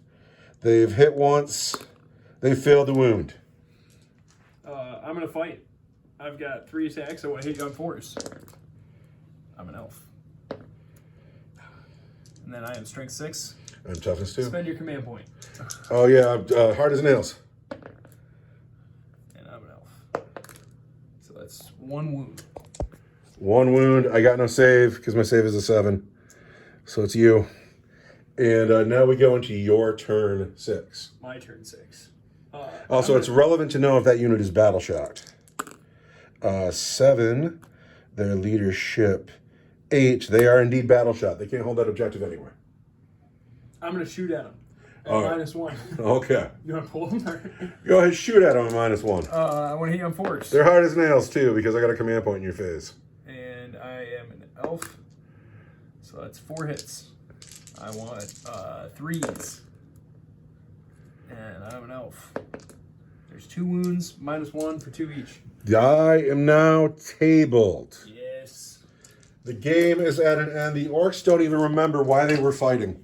They've hit once. They failed to wound. I'm going to fight. I've got 3 attacks, so I hit you on force. I'm an elf. And then I am strength 6. I'm toughness 2. Spend your command point. Oh, yeah. I'm hard as nails. And I'm an elf. So that's 1 wound. 1 wound. I got no save because my save is a 7. So it's you. And now we go into your turn 6. My turn 6. Also, it's relevant to know if that unit is battle shocked. 7, their leadership. 8, they are indeed battle shot. They can't hold that objective anywhere. I'm going to shoot at him. At All right. -1. Okay. You want to pull him? Or? Go ahead, shoot at them at -1. I want to hit you on force. They're hard as nails, too, because I got a command point in your face. And I am an elf. So that's 4 hits. I want 3s. And I'm an elf. There's 2 wounds, -1 for 2 each. I am now tabled. Yes. The game is at an end. The orcs don't even remember why they were fighting.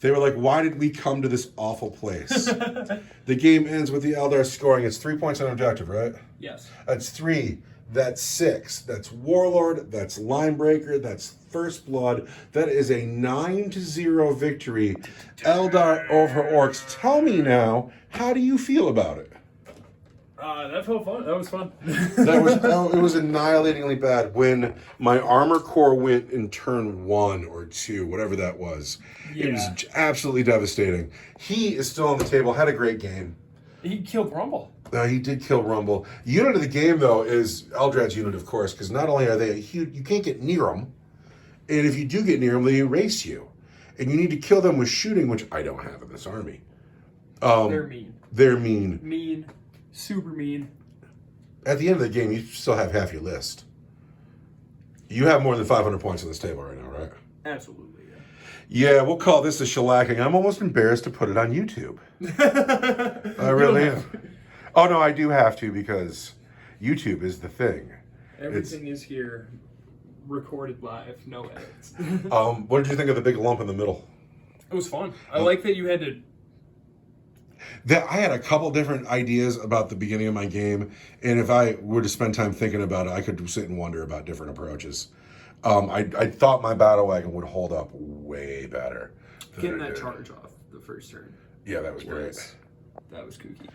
They were like, why did we come to this awful place? The game ends with the Eldar scoring. It's 3 points on objective, right? Yes. That's 3. That's 6. That's Warlord. That's Linebreaker. That's First Blood. That is a 9-0 victory. Eldar over Orcs. Tell me now, how do you feel about it? That felt fun. That was fun. It was annihilatingly bad when my armor core went in turn 1 or 2, whatever that was. Yeah. It was absolutely devastating. He is still on the table. Had a great game. He killed Rumble. He did kill Rumble. Unit of the game, though, is Eldrad's unit, of course, because not only are they huge, you can't get near them, and if you do get near them, they erase you. And you need to kill them with shooting, which I don't have in this army. They're mean. They're mean. Mean. Super mean. At the end of the game, you still have half your list. You have more than 500 points on this table right now, right? Absolutely, yeah. Yeah, we'll call this a shellacking. I'm almost embarrassed to put it on YouTube. I really am. Oh, no, I do have to because YouTube is the thing. Everything is here, recorded live, no edits. What did you think of the big lump in the middle? It was fun. I like that you had to... I had a couple different ideas about the beginning of my game, and if I were to spend time thinking about it, I could sit and wonder about different approaches. I thought my battle wagon would hold up way better. Getting that charge off the first turn. Yeah, that was great. That was kooky.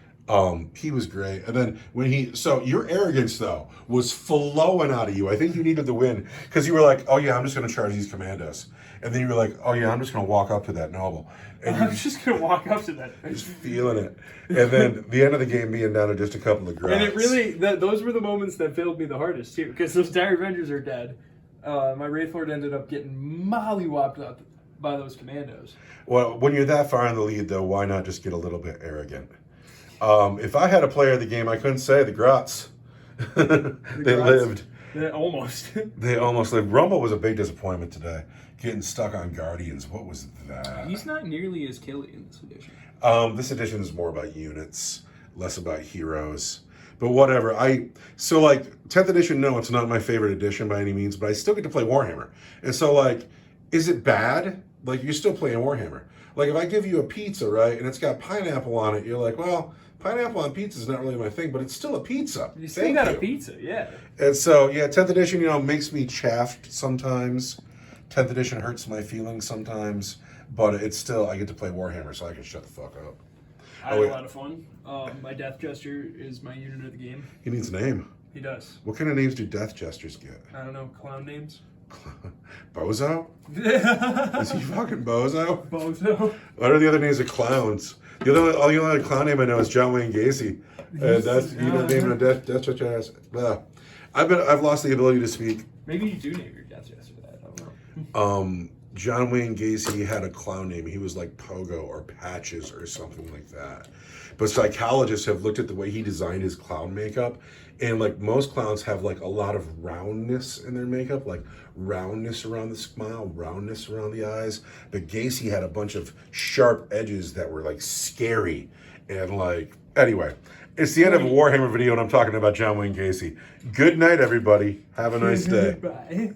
He was great. And then so your arrogance though was flowing out of you. I think you needed the win because you were like, oh yeah, I'm just going to charge these commandos. And then you were like, oh yeah, I'm just going to walk up to that noble. And I'm just going to walk up to that. Just feeling it. And then the end of the game being down to just a couple of grots. And it really, those were the moments that failed me the hardest too, because those Dire Avengers are dead. My Wraithlord ended up getting mollywopped up by those commandos. Well, when you're that far in the lead though, why not just get a little bit arrogant? If I had a player of the game, I couldn't say the grots. They lived. Almost. They almost lived. Rumble was a big disappointment today. Getting stuck on Guardians. What was that? He's not nearly as killy in this edition. This edition is more about units, less about heroes. But whatever. 10th edition, no, it's not my favorite edition by any means, but I still get to play Warhammer. And so, is it bad? You're still playing Warhammer. If I give you a pizza, right, and it's got pineapple on it, you're like, well, pineapple on pizza is not really my thing, but it's still a pizza. You still got a pizza, yeah. And so, 10th edition, makes me chaffed sometimes. 10th edition hurts my feelings sometimes, but it's still, I get to play Warhammer, so I can shut the fuck up. I had a lot of fun. My Death Jester is my unit of the game. He needs a name. He does. What kind of names do Death Jesters get? I don't know, clown names? Bozo? Is he fucking Bozo? Bozo. What are the other names of clowns? The only other clown name I know is John Wayne Gacy. And that's name of Death Jester. I've lost the ability to speak. Maybe you do name your Death Jester that. I don't know. John Wayne Gacy had a clown name. He was like Pogo or Patches or something like that. But psychologists have looked at the way he designed his clown makeup, and most clowns have a lot of roundness in their makeup, roundness around the smile, roundness around the eyes. But Gacy had a bunch of sharp edges that were scary, and anyway. It's the end of a Warhammer video, and I'm talking about John Wayne Gacy. Good night, everybody. Have a nice day. Bye.